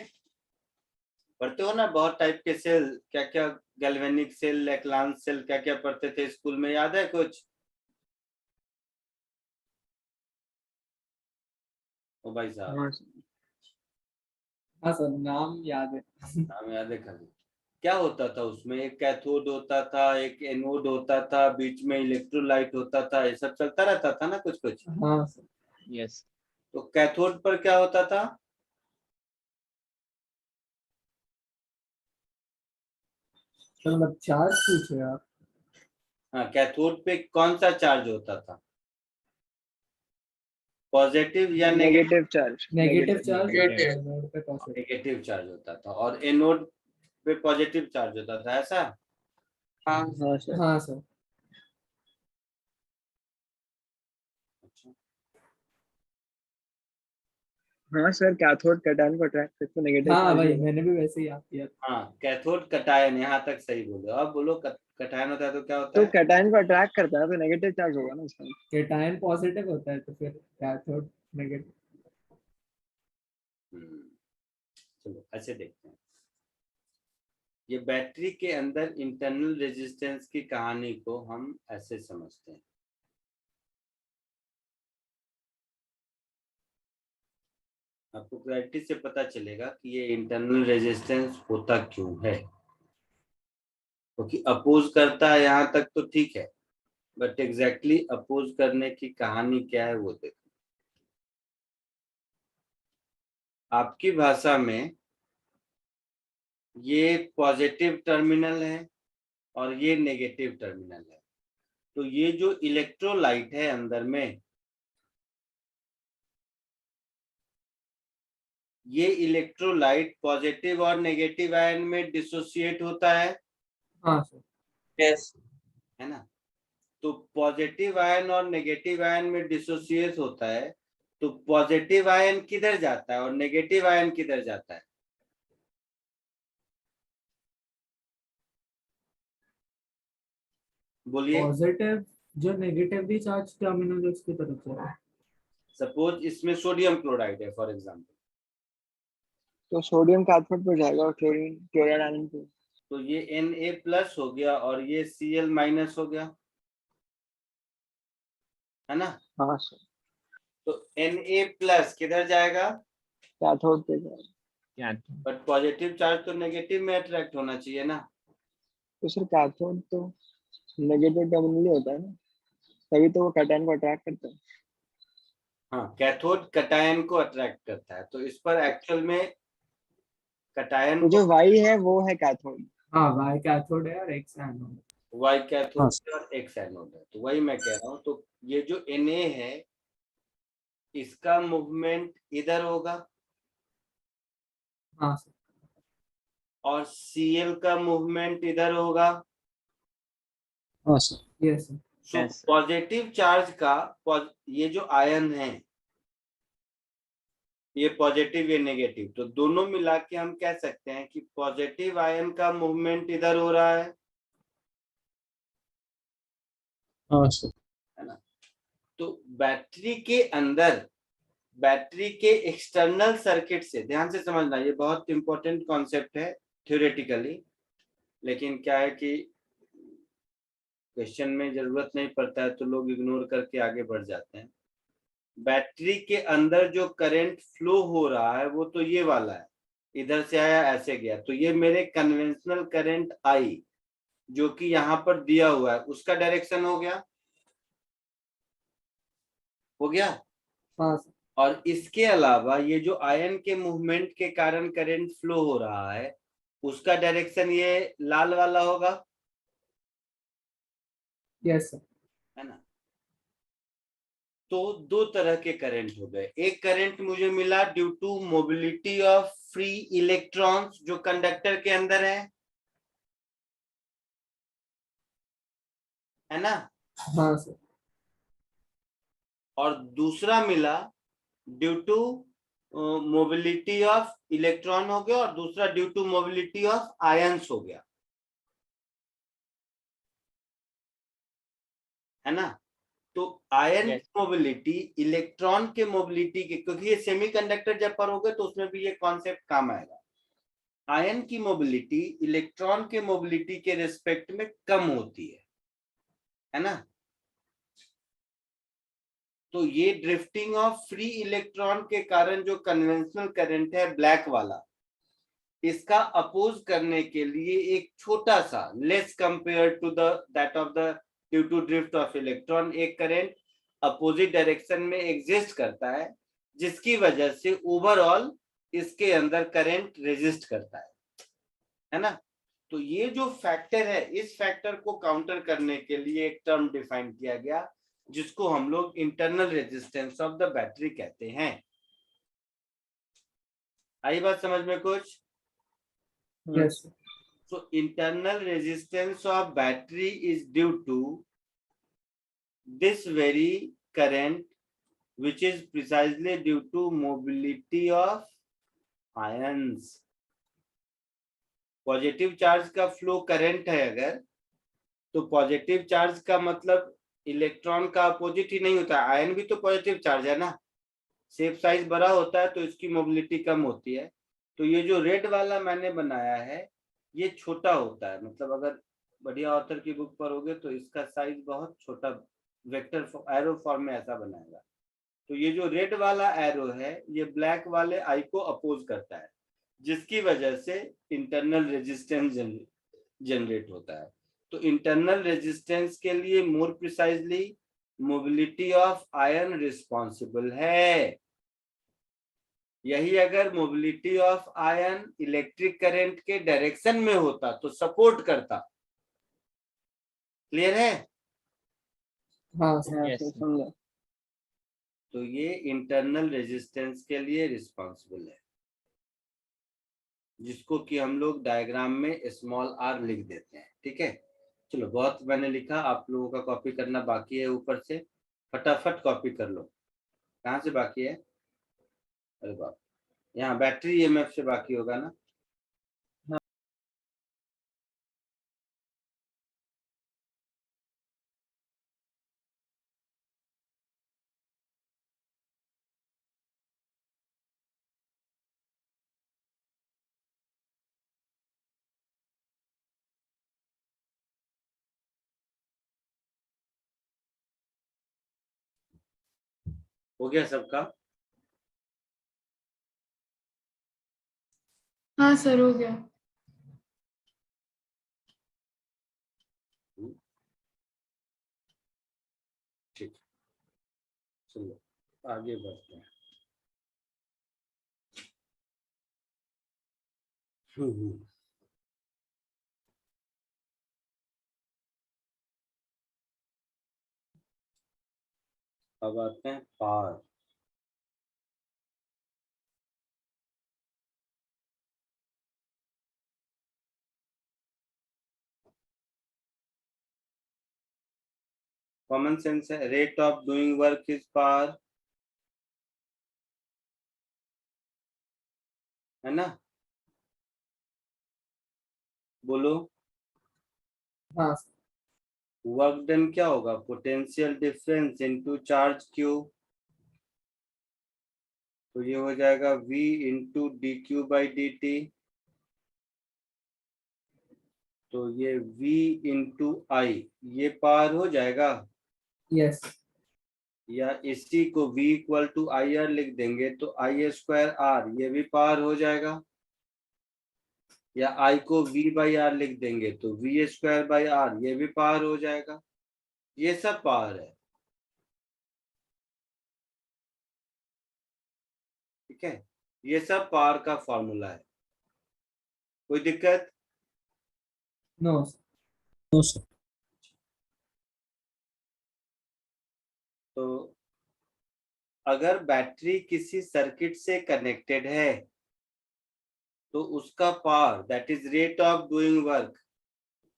A: पढ़ते हो ना, बहुत टाइप के सेल, क्या क्या, गैल्वेनिक सेल, लैक्लांस सेल, क्या क्या पढ़ते थे स्कूल में, याद है कुछ? ओ भाई साहब,
C: हाँ सर।
B: हाँ सर, नाम याद है।
A: नाम याद है खाली। क्या होता था उसमें? एक कैथोड होता था, एक एनोड होता था, बीच में इलेक्ट्रोलाइट होता था, ये सब चलता रहता था ना कुछ कुछ।
B: हाँ सर।
E: यस।
A: तो कैथोड पर क्या होता था?
B: सर मतलब चार्ज पूछ रहे हो आप?
A: हाँ, कैथोड पे कौन सा चार्ज होता था? पॉजिटिव या negative?
C: Negative charge.
B: Negative charge
E: Negative.
B: होता है, नोड पे पॉजिटिव।
A: नेगेटिव चार्ज होता था, और एनोड पे पॉजिटिव चार्ज होता था, ऐसा?
G: हाँ
C: हाँ सर।
B: हाँ सर।
A: अच्छा,
C: हाँ सर, कैथोड कैटायन को अट्रैक्ट करके नेगेटिव
B: हाँ
C: चार्ज
B: भाई,
C: होगा।
B: मैंने भी वैसे ही याद किया।
A: हाँ, कैथोड कटायन, यहाँ तक सही बोले। अब बोलो, कटायन होता है तो क्या होता
C: तो
A: है?
C: कैटायन को अट्रैक्ट करता है तो नेगेटिव चार्ज होगा ना उसका।
B: केटायन पॉजिटिव होता है तो फिर कैथोड नेगेटिव।
A: चलो ऐसे देखते हैं। ये बैटरी के अंदर इंटरनल रेजिस्टेंस की कहानी को हम ऐसे समझते हैं। आपको क्लैरिटी से पता चलेगा कि ये इंटरनल रेजिस्टेंस होता क्यों है, क्योंकि अपोज करता है यहाँ तक तो ठीक है, बट एग्जैक्टली अपोज करने की कहानी क्या है वो देखो। आपकी भाषा में ये पॉजिटिव टर्मिनल है और ये नेगेटिव टर्मिनल है। तो ये जो इलेक्ट्रोलाइट है अंदर में, ये इलेक्ट्रोलाइट पॉजिटिव और नेगेटिव आयन में डिसोसिएट होता है,
B: हाँ सर।
G: यस
A: है ना? तो पॉजिटिव आयन और नेगेटिव आयन में डिसोसिएट होता है, तो पॉजिटिव आयन किधर जाता है और नेगेटिव आयन किधर जाता है? बोलिए।
B: पॉजिटिव जो नेगेटिवली चार्ज टर्मिनल है उसकी तरफ जा रहा है।
A: सपोज इसमें सोडियम क्लोराइड है फॉर एग्जांपल,
C: तो सोडियम कैथोड पे जाएगा और क्लोरीन क्लोराइड आयन पे।
A: तो ये Na+ हो गया और ये Cl- हो गया, है ना।
C: हाँ सर,
A: तो Na+ किधर जाएगा,
C: कैथोड पे जाएगा।
E: क्या था?
A: बट पॉजिटिव चार्ज तो नेगेटिव में अट्रैक्ट होना चाहिए ना।
C: तो सर कैथोड तो नेगेटिव टर्मिनल ही होता है ना, तभी तो वो कैटायन को अट्रैक्ट करता है।
A: हाँ, कैथोड कटायन को अट्रैक्ट करता है, तो इस पर एक्चुअल में कटायन
C: तो
A: को
C: जो वाई है वो है कैथोड।
B: हाँ वाई कैथोड है और एक्स एनोड।
A: Y
C: हाँ
A: कैथोड और X एनोड है, तो वही मैं कह रहा हूँ। तो ये जो Na है इसका मूवमेंट इधर होगा
B: हाँ सर।
A: और Cl का मूवमेंट इधर होगा।
C: हाँ sir.
B: Yes sir.
A: So
E: Yes.
A: Positive charge का ये जो आयन है, ये पॉजिटिव ये नेगेटिव, तो दोनों मिला के हम कह सकते हैं कि पॉजिटिव आयन का मूवमेंट इधर हो रहा है
C: हाँ सर।
A: है ना। तो बैटरी के एक्सटर्नल सर्किट से, ध्यान से समझना, ये बहुत इंपॉर्टेंट कॉन्सेप्ट है थ्योरेटिकली, लेकिन क्या है कि क्वेश्चन में जरूरत नहीं पड़ता है तो लोग इग्नोर करके आगे बढ़ जाते हैं। बैटरी के अंदर जो करंट फ्लो हो रहा है वो तो ये वाला है, इधर से आया ऐसे गया, तो ये मेरे कन्वेंशनल करंट आई जो कि यहाँ पर दिया हुआ है उसका डायरेक्शन हो गया
B: हाँ सर।
A: और इसके अलावा ये जो आयन के मूवमेंट के कारण करंट फ्लो हो रहा है उसका डायरेक्शन ये लाल वाला होगा,
B: यस सर।
A: है ना। तो दो तरह के करंट हो गए, एक करंट मुझे मिला due to mobility of free electrons जो कंडक्टर के अंदर है ना,
B: हाँ सर।
A: और दूसरा मिला due to mobility of electron हो गया और दूसरा due to mobility of ions हो गया, है ना। तो आयन
E: Yes.
A: की मोबिलिटी इलेक्ट्रॉन के मोबिलिटी के, क्योंकि ये सेमीकंडक्टर जब पढ़ोगे तो उसमें भी ये कॉन्सेप्ट काम आएगा। आयन की मोबिलिटी इलेक्ट्रॉन के मोबिलिटी के रिस्पेक्ट में कम होती है ना। तो ये ड्रिफ्टिंग ऑफ फ्री इलेक्ट्रॉन के कारण जो कन्वेंशनल करंट है ब्लैक वाला, इसका अपोज करने के लिए एक छोटा सा less compare to that of the due to drift of electron एक करंट अपोजिट डायरेक्शन में एग्जिस्ट करता है, जिसकी वजह से ओवरऑल इसके अंदर करंट रेजिस्ट करता है ना। तो ये जो फैक्टर है, इस फैक्टर को काउंटर करने के लिए एक टर्म डिफाइन किया गया जिसको हम लोग internal resistance of the battery कहते हैं। आई बात समझ में कुछ?
B: Yes sir.
A: So internal resistance of battery is due to this very current, which is precisely due to mobility of ions. Positive charge का फ्लो करंट है अगर, तो पॉजिटिव चार्ज का मतलब इलेक्ट्रॉन का अपोजिट ही नहीं होता, आयन भी तो पॉजिटिव चार्ज है ना। शेप साइज बड़ा होता है तो इसकी मोबिलिटी कम होती है। तो ये जो रेड वाला मैंने बनाया है ये छोटा होता है, मतलब अगर बढ़िया ऑथर की बुक पढ़ोगे तो इसका साइज बहुत छोटा वेक्टर एरो फॉर्म में ऐसा बनाएगा। तो ये जो रेड वाला एरो है ये ब्लैक वाले आई को अपोज करता है, जिसकी वजह से इंटरनल रेजिस्टेंस जनरेट होता है। तो इंटरनल रेजिस्टेंस के लिए more precisely mobility of ion responsible है। यही अगर mobility of ion electric current के डायरेक्शन में होता तो सपोर्ट करता। क्लियर है?
B: हाँ सर।
E: Yes.
C: समझा।
A: तो ये इंटरनल रेजिस्टेंस के लिए रिस्पॉन्सिबल है, जिसको कि हम लोग डायग्राम में स्मॉल आर लिख देते हैं। ठीक है, चलो बहुत मैंने लिखा, आप लोगों का कॉपी करना बाकी है, ऊपर से फटाफट कॉपी कर लो। कहाँ से बाकी है? अरे बाप, यहाँ बैटरी ईएमएफ से बाकी होगा ना। हो गया सबका?
D: हाँ सर हो गया।
A: ठीक, चलो आगे बढ़ते हैं। हम्म। अब आते हैं पावर। कॉमन सेंस है, rate of doing work is power, है ना? बोलो।
B: हाँ
A: वर्क डन क्या होगा? Potential difference into charge Q, तो ये हो जाएगा V into D Q by D T. तो ये V इंटू आई, ये पावर हो जाएगा।
B: यस
A: या इसी को V equal to I R लिख देंगे तो आई स्क्वायर आर, ये भी पावर हो जाएगा। या I को V बाई आर लिख देंगे तो V स्क्वायर बाई आर, ये भी पावर हो जाएगा। ये सब पावर है, ठीक है? ये सब पावर का फॉर्मूला है। कोई दिक्कत?
B: नो
A: तो अगर बैटरी किसी सर्किट से कनेक्टेड है तो उसका power, that is rate of doing work,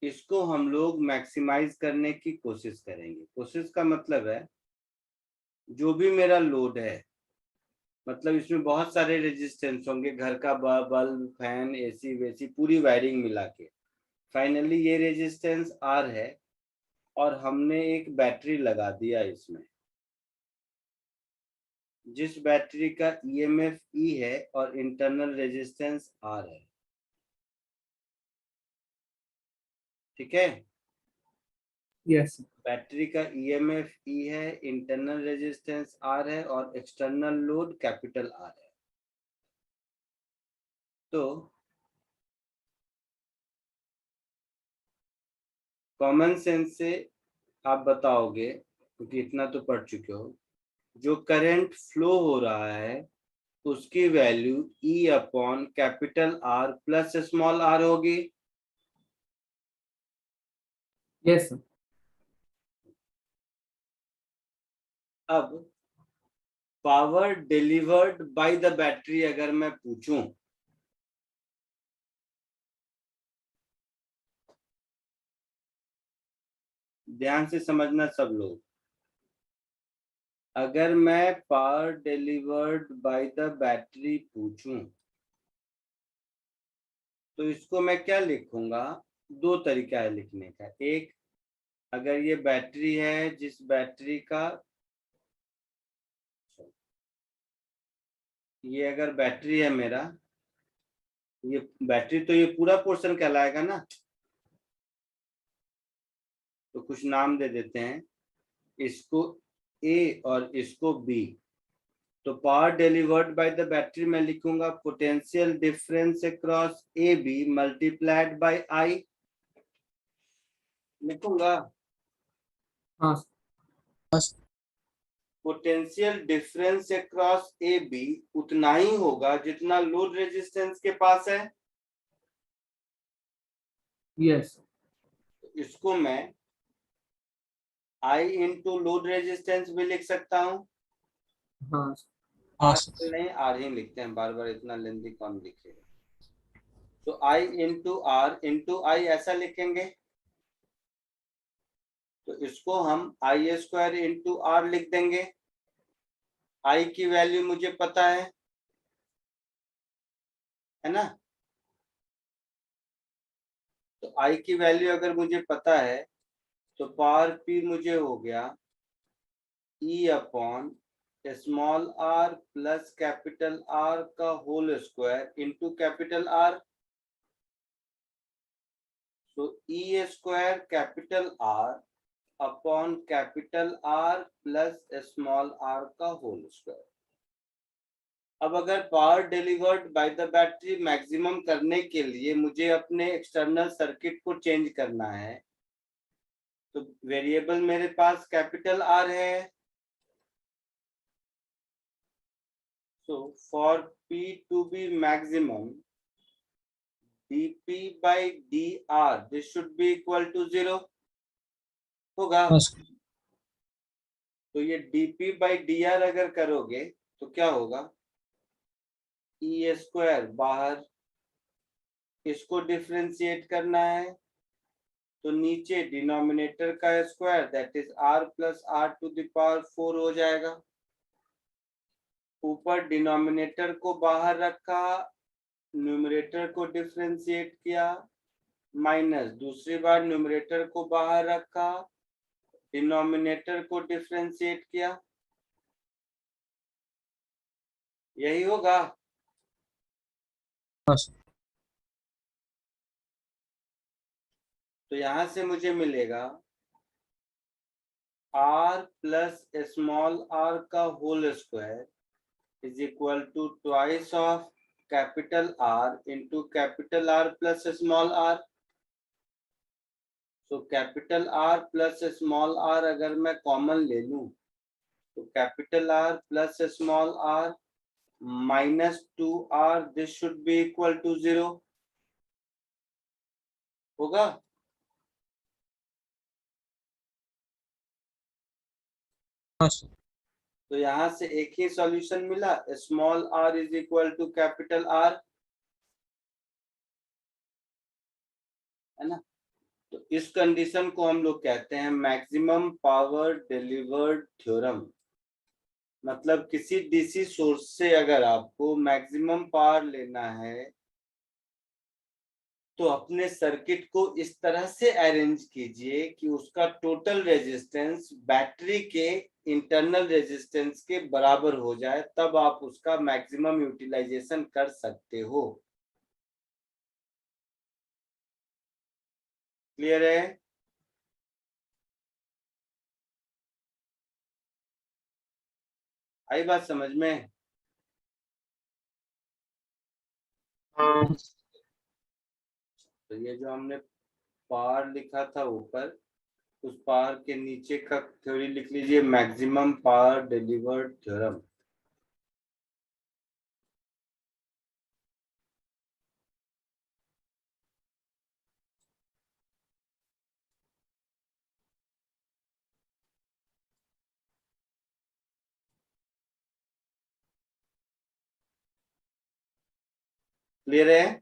A: इसको हम लोग मैक्सिमाइज करने की कोशिश करेंगे। कोशिश का मतलब है जो भी मेरा लोड है, मतलब इसमें बहुत सारे रेजिस्टेंस होंगे, घर का बल्ब, फैन, एसी वेसी, पूरी वायरिंग मिला के फाइनली ये रेजिस्टेंस आर है और हमने एक बैटरी लगा दिया इसमें, जिस बैटरी का ईएमएफ ई है और इंटरनल रेजिस्टेंस आर है, ठीक है?
B: यस
A: बैटरी का ईएमएफ ई है, इंटरनल रेजिस्टेंस आर है और एक्सटर्नल लोड कैपिटल आर है। तो कॉमन सेंस से आप बताओगे, क्योंकि इतना तो पढ़ चुके हो, जो करंट फ्लो हो रहा है उसकी value E upon capital R plus small R होगी।
B: यस
A: अब power delivered by the battery अगर मैं पूछूं, ध्यान से समझना सब लोग, अगर मैं power delivered by the battery पूछूं तो इसको मैं क्या लिखूंगा? दो तरीका है लिखने का। एक, अगर ये बैटरी है, जिस बैटरी का, ये अगर बैटरी है मेरा, ये बैटरी तो ये पूरा पोर्शन कहलाएगा ना, तो कुछ नाम दे देते हैं, इसको ए और इसको बी। तो power delivered by the battery मैं लिखूंगा potential difference across A B multiplied by I, लिखूंगा।
B: हाँ
A: potential difference across A B उतना ही होगा जितना लोड रेजिस्टेंस के पास है।
B: यस
A: इसको मैं आई इंटू लोड रेजिस्टेंस भी लिख सकता हूँ।
B: हाँ
A: आर नहीं, आर ही लिखते हैं, बार बार इतना लेंदी कौन लिखेगा। तो आई इंटू आर इंटू आई ऐसा लिखेंगे। तो इसको हम आई स्क्वायर इंटू आर लिख देंगे। आई की वैल्यू मुझे पता है ना? तो आई की वैल्यू अगर मुझे पता है तो पावर पी मुझे हो गया E upon small R plus capital R का whole square into capital R. तो E square capital R upon capital R plus small R का होल स्क्वायर। अब अगर power delivered by the battery maximum करने के लिए मुझे अपने एक्सटर्नल सर्किट को चेंज करना है, तो वेरिएबल मेरे पास कैपिटल आर है। So for P to be maximum, dP by dr this should be equal to 0 होगा। तो ये dP by dr अगर करोगे तो क्या होगा, E स्क्वायर बाहर, इसको डिफरेंशिएट करना है तो नीचे डिनोमिनेटर का square that is r plus r to the power 4 हो जाएगा। ऊपर डिनोमिनेटर को बाहर रखा, न्यूमरेटर को डिफरेंशिएट किया, माइनस दूसरी बार न्यूमरेटर को बाहर रखा, डिनोमिनेटर को डिफरेंशिएट किया, यही होगा। तो यहां से मुझे मिलेगा r प्लस स्मॉल r का whole square is equal to twice of capital R into capital R plus small r। तो capital R plus small r अगर मैं कॉमन ले लूं तो capital R plus small r minus 2r this should be equal to 0 होगा। तो यहां से एक ही सॉल्यूशन मिला, small r is equal to capital R, है ना। तो इस कंडीशन को हम लोग कहते हैं मैक्सिमम पावर डिलीवर्ड थ्योरम। मतलब किसी डीसी सोर्स से अगर आपको मैक्सिमम पावर लेना है तो अपने सर्किट को इस तरह से अरेंज कीजिए कि उसका टोटल रेजिस्टेंस बैटरी के इंटरनल रेजिस्टेंस के बराबर हो जाए, तब आप उसका मैक्सिमम यूटिलाइजेशन कर सकते हो। क्लियर है? आई बात समझ में? तो ये जो हमने पावर लिखा था ऊपर, उस पावर के नीचे का थ्योरी लिख लीजिए, maximum power delivered theorem. Clear है?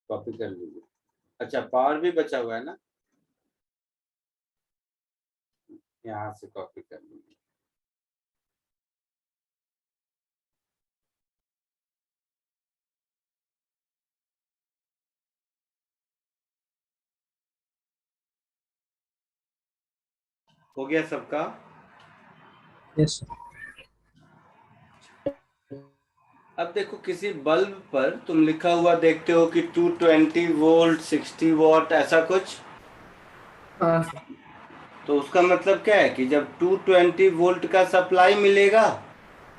A: कॉपी कर लीजिए। अच्छा, पावर भी बचा हुआ है ना, यहाँ से कॉपी कर लीजिए। हो गया सबका?
H: यस।
A: अब देखो, किसी बल्ब पर तुम लिखा हुआ देखते हो कि 220 वोल्ट 60 वॉट ऐसा कुछ।
B: हाँ सर।
A: तो उसका मतलब क्या है कि जब 220 वोल्ट का सप्लाई मिलेगा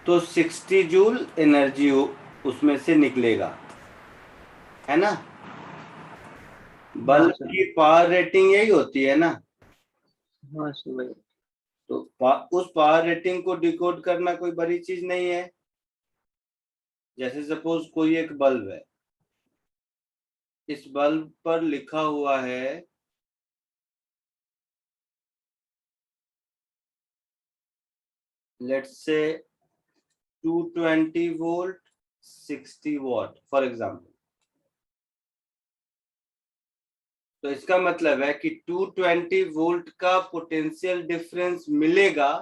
A: तो 60 जूल एनर्जी उसमें से निकलेगा, है ना। बल्ब की पावर रेटिंग यही होती है ना।
C: हाँ सर भाई।
A: तो उस पावर रेटिंग को डिकोड करना कोई बड़ी चीज नहीं है। जैसे सपोज कोई एक बल्ब है, इस बल्ब पर लिखा हुआ है let's say 220 volt 60 what for example. तो इसका मतलब है कि 220 वोल्ट का पोटेंशियल डिफरेंस मिलेगा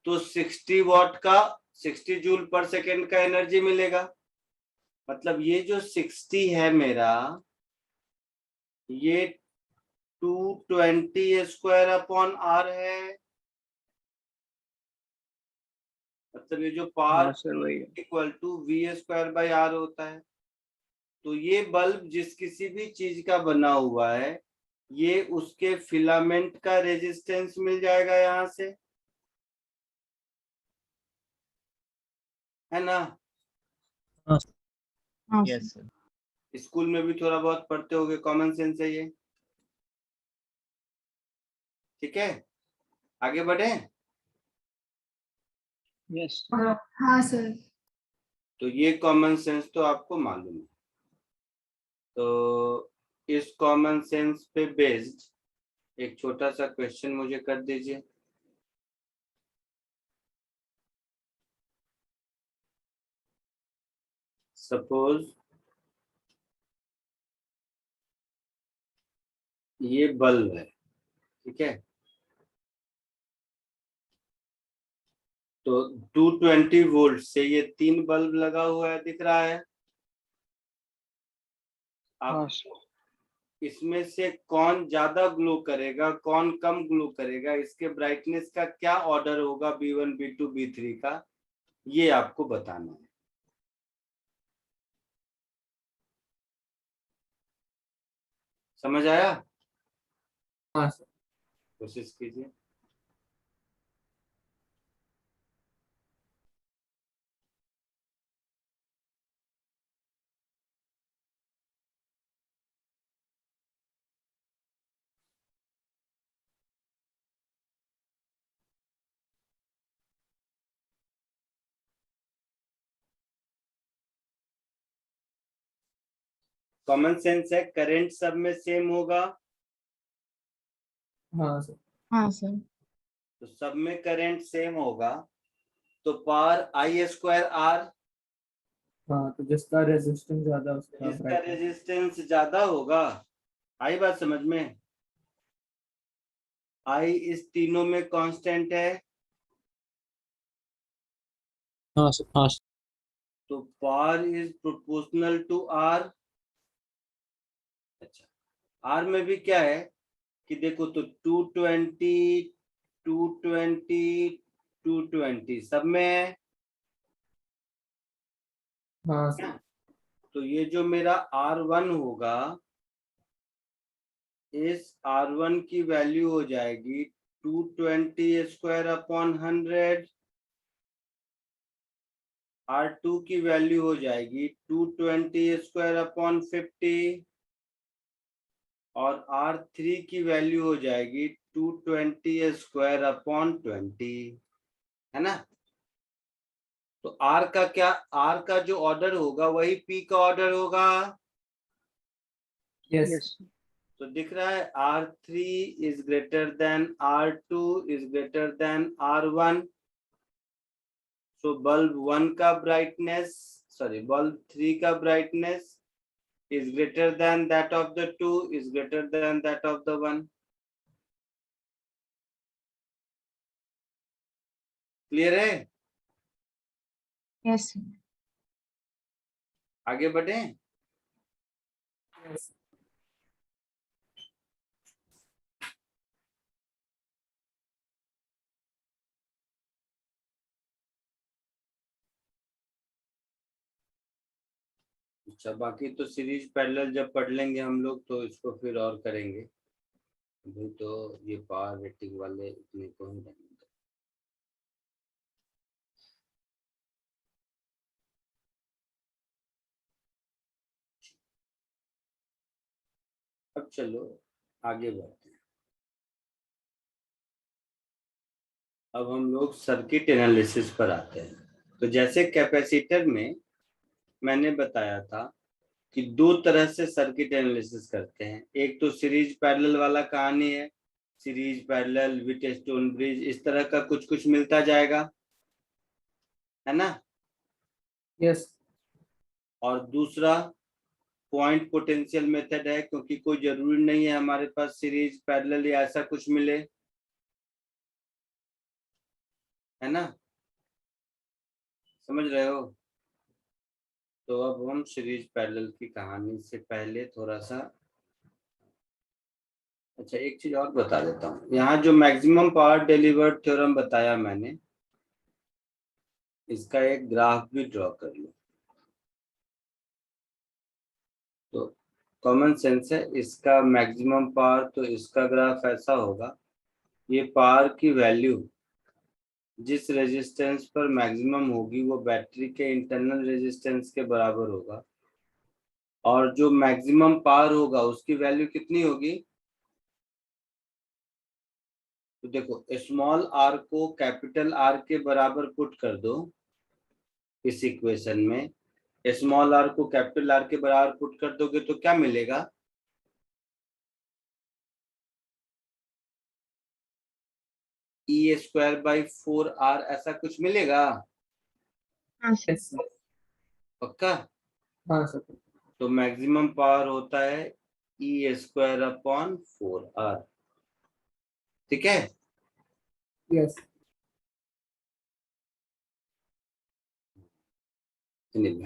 A: तो 60 वॉट का 60 जूल पर सेकेंड का एनर्जी मिलेगा। मतलब ये जो 60 है मेरा, ये 220 स्क्वायर अपॉन आर है, मतलब ये जो
C: हाँ
A: पावर
C: सर वही है।
A: इक्वल टू V²/R होता है। तो ये बल्ब जिस किसी भी चीज का बना हुआ है, ये उसके फिलामेंट का रेजिस्टेंस मिल जाएगा यहाँ से, है ना।
H: हाँ
D: हाँ
E: यस
D: सर।
E: सर।
A: स्कूल में भी थोड़ा बहुत पढ़ते होगे, कॉमन सेंस है ये। ठीक है, आगे बढ़े।
C: यस
D: हाँ सर।
A: तो ये कॉमन सेंस तो आपको मालूम है। तो इस कॉमन सेंस पे बेस्ड एक छोटा सा क्वेश्चन मुझे कर दीजिए। सपोज ये बल्ब है, ठीक है। तो 220 वोल्ट से ये 3 बल्ब लगा हुआ है, दिख रहा है
C: हाँ
A: आप।
C: सर।
A: इसमें से कौन ज्यादा ग्लो करेगा, कौन कम ग्लो करेगा, इसके ब्राइटनेस का क्या ऑर्डर होगा, B1 B2 B3 का, ये आपको बताना है। समझ आया?
B: हाँ सर।
A: कोशिश कीजिए। कॉमन सेंस है, करंट सब में सेम होगा।
B: हाँ सर।
D: हाँ सर।
A: तो सब में करंट सेम होगा, तो पावर I²R।
B: हाँ तो जिसका रेजिस्टेंस ज्यादा उसका
A: जिसका
B: ब्राइटनेस।
A: रेजिस्टेंस ज्यादा होगा, आई बात समझ में। आई इस तीनों में कांस्टेंट है,
H: हाँ सर। हाँ सर।
A: तो power is proportional to R. अच्छा, आर में भी क्या है कि देखो, तो 220 220 220 सब में है।
B: हाँ सर।
A: तो ये जो मेरा R1 होगा, इस R1 की वैल्यू हो जाएगी 220² / 100। R2 की वैल्यू हो जाएगी 220² / 50। और R3 की वैल्यू हो जाएगी 220² / 20, है ना। तो R का क्या, R का जो ऑर्डर होगा वही P का ऑर्डर होगा।
B: यस।
C: यस
A: तो दिख रहा है R3 is greater than R2 is greater than R1। So bulb 1 का ब्राइटनेस, सॉरी बल्ब 3 का brightness is greater than that of the 2 is greater than that of the 1। Clear है?
D: Yes sir.
A: आगे बढ़े।
B: यस।
A: अच्छा, बाकी तो सीरीज पैरेलल जब पढ़ लेंगे हम लोग तो इसको फिर और करेंगे। अभी तो ये पावर रेटिंग वाले इतने को ही रहेंगे। अब चलो आगे बढ़ते हैं। अब हम लोग सर्किट एनालिसिस पर आते हैं। तो जैसे कैपेसिटर में मैंने बताया था कि 2 तरह से सर्किट एनालिसिस करते हैं। एक तो सीरीज पैरेलल वाला कहानी है, सीरीज पैरेलल व्हीटस्टोन ब्रिज, इस तरह का कुछ कुछ मिलता जाएगा, है ना।
B: यस।
A: और दूसरा पॉइंट पोटेंशियल मेथड है, क्योंकि कोई जरूरी नहीं है हमारे पास सीरीज पैरेलल या ऐसा कुछ मिले, है ना। समझ रहे हो? तो अब हम सीरीज पैरेलल की कहानी से पहले थोड़ा सा, अच्छा एक चीज और बता देता हूँ। यहाँ जो मैक्सिमम पावर डिलीवर्ड थ्योरम बताया मैंने, इसका एक ग्राफ भी ड्रॉ कर लो। तो कॉमन सेंस है, इसका मैक्सिमम पावर, तो इसका ग्राफ ऐसा होगा। ये पावर की वैल्यू जिस रेजिस्टेंस पर मैक्सिमम होगी वो बैटरी के इंटरनल रेजिस्टेंस के बराबर होगा, और जो मैक्सिमम पावर होगा उसकी वैल्यू कितनी होगी? तो देखो, स्मॉल आर को कैपिटल आर के बराबर पुट कर दो इस इक्वेशन में। स्मॉल आर को कैपिटल आर के बराबर पुट कर दोगे तो क्या मिलेगा? E²/4R ऐसा कुछ मिलेगा?
D: हाँ सर।
B: Yes sir.
A: पक्का?
B: हाँ सर।
A: तो मैक्सिमम पावर होता है E²/4R। ठीक है?
B: यस।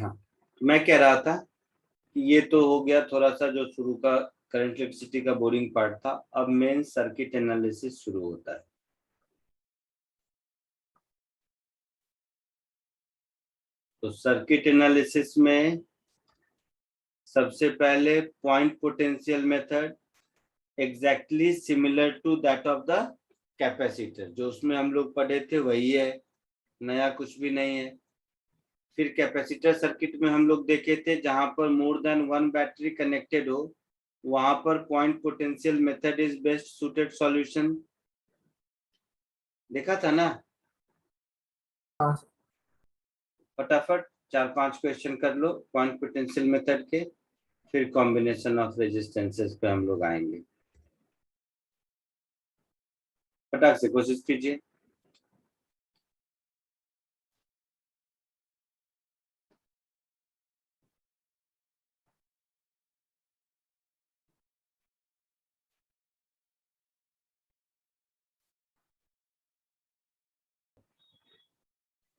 A: हाँ, मैं कह रहा था कि ये तो हो गया थोड़ा सा जो शुरू का करंट इलेक्ट्रिसिटी का बोरिंग पार्ट था। अब मेन सर्किट एनालिसिस शुरू होता है। तो सर्किट एनालिसिस में सबसे पहले point potential method, exactly similar to that of the capacitor, जो उसमें हम लोग पढ़े थे वही है, नया कुछ भी नहीं है। फिर कैपेसिटर सर्किट में हम लोग देखे थे जहां पर more than one battery connected हो, वहां पर point potential method is best suited solution. देखा था ना?
B: हाँ।
A: फटाफट 4-5 क्वेश्चन कर लो पॉइंट पोटेंशियल मेथड के, फिर कॉम्बिनेशन ऑफ रेजिस्टेंसेस पे हम लोग आएंगे। फटाक से कोशिश कीजिए।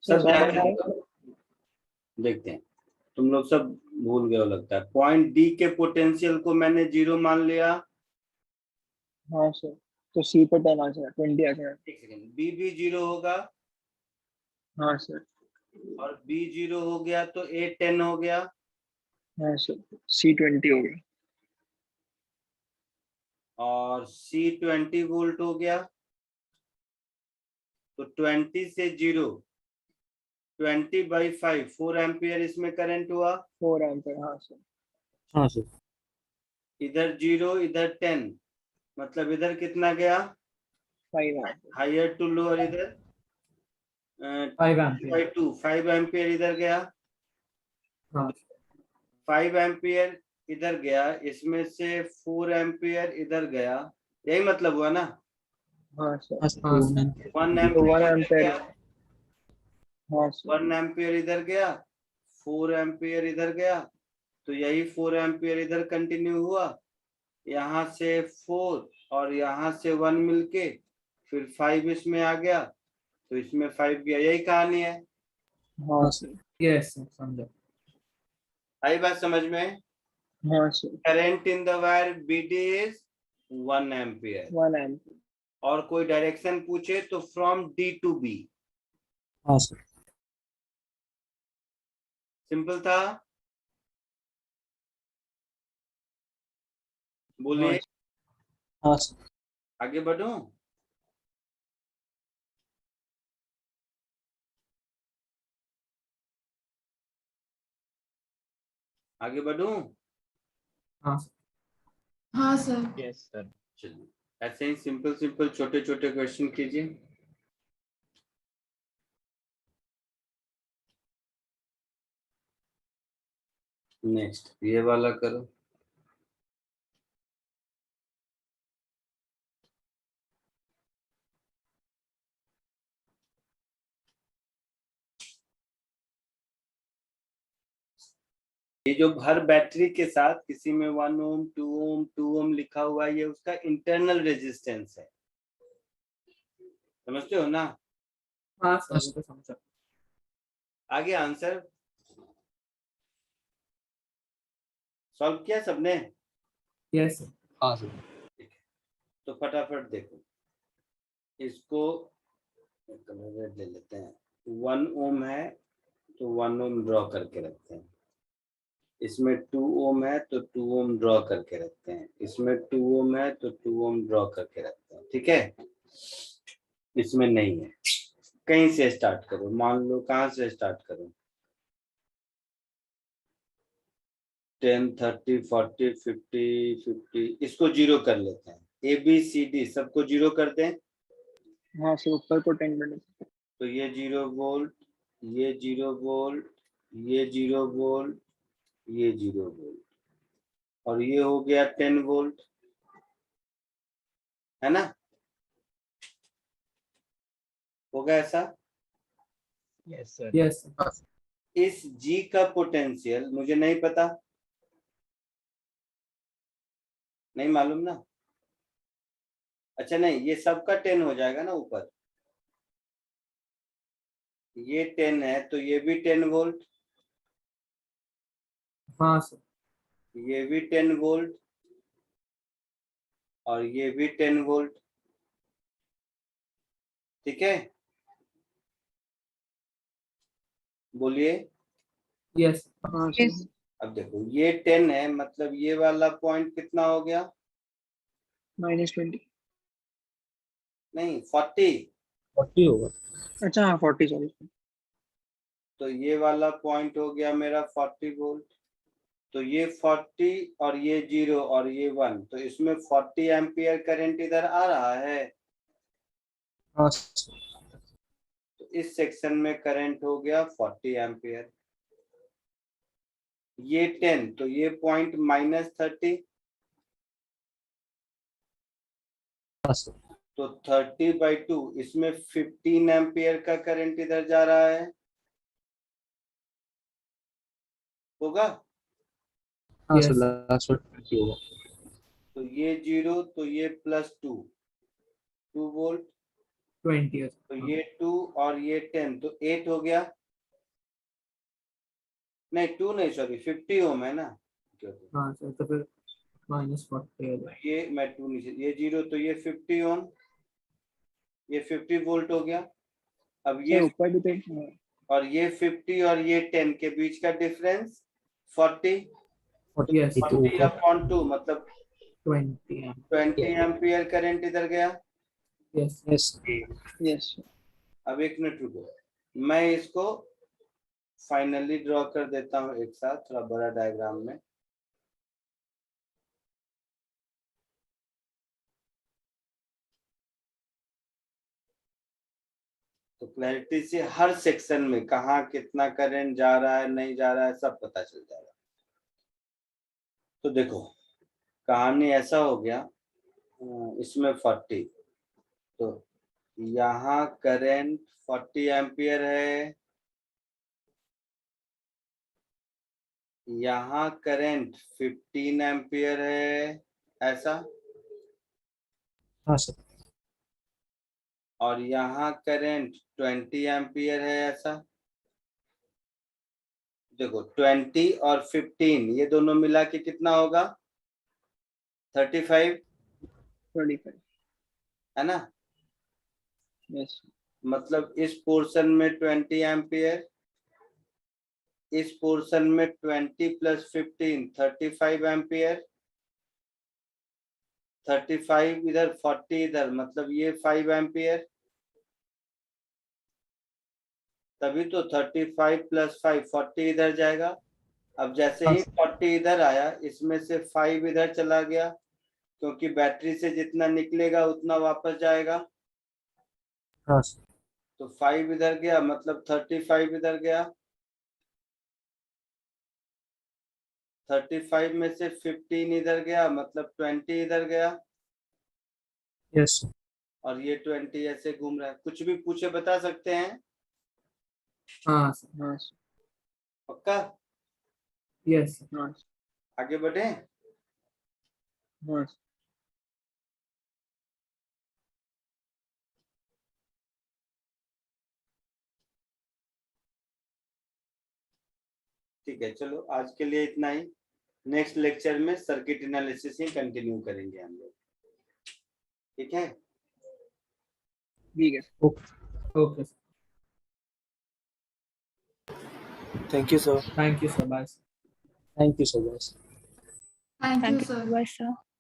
A: सब देखते हैं। तुम लोग सब भूल गए हो लगता है। पॉइंट डी के पोटेंशियल को मैंने 0 मान लिया।
C: हाँ सर, तो सी पे 10 आ जाएगा, 20 आ जाएगा।
A: एक सेकेंड, बी भी 0 होगा,
C: हाँ सर।
A: और बी 0 हो गया तो ए 10 हो गया,
C: हाँ सर, सी 20 हो गया।
A: और सी 20 वोल्ट हो गया। तो 20 से 0, 20/5, 4 एम्पियर इसमें करंट हुआ।
C: 4 एम्पीयर। हाँ सर।
H: हाँ सर।
A: इधर 0 इधर 10, मतलब इधर कितना गया?
C: 5 एम्पीयर।
A: हायर टू लोअर, इधर
B: 5 एम्पियर।
A: 2, 5 एम्पियर इधर गया।
B: हाँ।
A: 5 एम्पियर इधर गया, इसमें से 4 एम्पियर इधर गया, यही मतलब हुआ ना?
C: हाँ सर।
H: हाँ सर।
B: हाँ
A: 1
C: तो 1
A: एम्पियर इधर
C: एम्पीयर।
A: गया,
C: हाँ सर।
A: 1 एम्पियर इधर गया, 4 एम्पियर इधर गया, तो यही 4 एम्पियर इधर कंटिन्यू हुआ। यहाँ से 4 और यहाँ से 1 मिलके फिर 5 इसमें आ गया, तो इसमें 5 गया। यही कहानी है।
C: हाँ सर।
B: यस सर, समझा।
A: आई बात समझ में?
C: हाँ sir.
A: Current in the wire BD is 1 ampere,
C: 1 ampere.
A: और कोई डायरेक्शन पूछे तो फ्रॉम D to B।
H: हाँ सर।
A: सिंपल था? बोलिए।
H: हाँ सर।
A: आगे बढ़ूं? आगे बढ़ूं?
B: हाँ।
D: हाँ सर।
E: Yes sir.
A: चलिए, ऐसे ही सिंपल सिंपल छोटे छोटे क्वेश्चन कीजिए। नेक्स्ट ये वाला करो। ये जो हर बैटरी के साथ किसी में 1 ओम 2 ओम 2 ओम लिखा हुआ है, ये उसका इंटरनल रेजिस्टेंस है। समझते हो ना?
B: हाँ सर, वो तो समझा।
A: आगे आंसर सॉल्व किया सबने?
B: Yes sir.
H: हाँ सर।
A: तो फटाफट देखो इसको, कलर रेड ले लेते हैं। 1 ओम है तो 1 ओम ड्रॉ करके रखते हैं, इसमें 2 ओम है तो 2 ओम ड्रॉ करके रखते हैं, इसमें 2 ओम है तो 2 ओम ड्रॉ करके रखते हैं। ठीक है, इसमें नहीं है। कहीं से स्टार्ट करो, मान लो कहाँ से स्टार्ट करो, 10, 30, 40, 50, 50, इसको 0 कर लेते हैं। ABCD सबको 0 कर दें
C: हाँ सर, ऊपर को 10 बने।
A: तो ये 0 वोल्ट, ये 0 वोल्ट, ये 0 वोल्ट, ये 0 वोल्ट, और ये हो गया 10 वोल्ट, है ना? होगा ऐसा?
E: Yes sir.
B: यस
A: इस G का पोटेंशियल मुझे नहीं पता, नहीं मालूम ना। अच्छा नहीं, ये सबका 10 हो जाएगा ना ऊपर, ये 10 है तो ये भी 10 वोल्ट,
B: हाँ सर
A: ये भी 10 वोल्ट, और ये भी 10 वोल्ट। ठीक है, बोलिए।
B: यस
C: हाँ
D: Yes.
C: सर,
A: अब देखो ये 10 है, मतलब ये वाला पॉइंट कितना हो गया?
C: -20।
A: नहीं 40,
H: 40 होगा।
C: अच्छा हाँ 40, सॉरी।
A: तो ये वाला पॉइंट हो गया मेरा 40 वोल्ट। तो ये 40 और ये 0 और ये 1, तो इसमें 40 एम्पियर करंट इधर आ रहा है।
H: हाँ सर।
A: तो इस सेक्शन में करंट हो गया 40 एम्पियर। ये 10, तो ये पॉइंट -30,
H: हाँ सर।
A: तो 30/2, इसमें 15 एम्पियर का करंट इधर जा रहा है, होगा?
H: हाँ
B: Yes.
H: सर, लास्ट 20 होगा।
A: तो ये 0, तो ये +2, 2 वोल्ट,
B: 20
A: तो ये 2 और ये 10, तो 8 हो गया। नहीं 2 नहीं, सॉरी 50 ओम है ना।
B: हाँ सर, तो फिर -40 हो जाएगा।
A: ये मैं 2 नीचे, ये 0, तो ये 50 ओम, ये 50 वोल्ट हो गया। अब ये
C: सर ऊपर भी तो हाँ,
A: और ये 50 और ये 10 के बीच का डिफरेंस 40,
B: Yes.
A: 40/2 मतलब
B: 20
A: 20 एम्पियर करंट इधर गया।
B: Yes
H: yes.
C: यस।
A: अब एक मिनट रुको, मैं इसको फाइनली ड्रॉ कर देता हूँ एक साथ, थोड़ा बड़ा डायग्राम में। तो क्लैरिटी से हर सेक्शन में कहाँ कितना करंट जा रहा है, नहीं जा रहा है, सब पता चल जाएगा। तो देखो कहानी ऐसा हो गया, इसमें 40, तो यहाँ करंट 40 एम्पियर है, यहाँ करंट 15 एम्पियर है, ऐसा,
H: हाँ सर।
A: और यहाँ करंट 20 एम्पियर है, ऐसा। देखो 20 और 15 ये दोनों मिला के कितना होगा? 35,
C: 25।
A: है ना?
C: यस।
A: मतलब इस पोर्शन में 20 एम्पियर, इस पोर्शन में 20 + 15 35 एम्पियर, 35 इधर 40 इधर, मतलब ये 5 एम्पियर। तभी तो 35 + 5 40 इधर जाएगा। अब जैसे ही 40 इधर आया, इसमें से 5 इधर चला गया, क्योंकि बैटरी से जितना निकलेगा उतना वापस जाएगा।
H: हाँ सर।
A: तो 5 इधर गया, मतलब 35 इधर गया। 35 में से 15 इधर गया, मतलब 20 इधर गया,
H: यस सर।
A: और ये 20 ऐसे घूम रहा है। कुछ भी पूछे बता सकते हैं?
B: हाँ सर
C: हाँ सर।
A: पक्का?
B: यस
C: हाँ
A: आगे बढ़े?
C: हाँ सर।
A: ठीक है, चलो आज के लिए इतना ही। नेक्स्ट लेक्चर में सर्किट एनालिसिस ही कंटिन्यू करेंगे हम लोग। ठीक है।
C: ठीक है।
B: Okay sir.
I: Thank you sir.
B: Thank you sir, bye.
H: Thank you so much.
D: Thank you
F: Thank you.
D: Sir.
F: Bye, sir.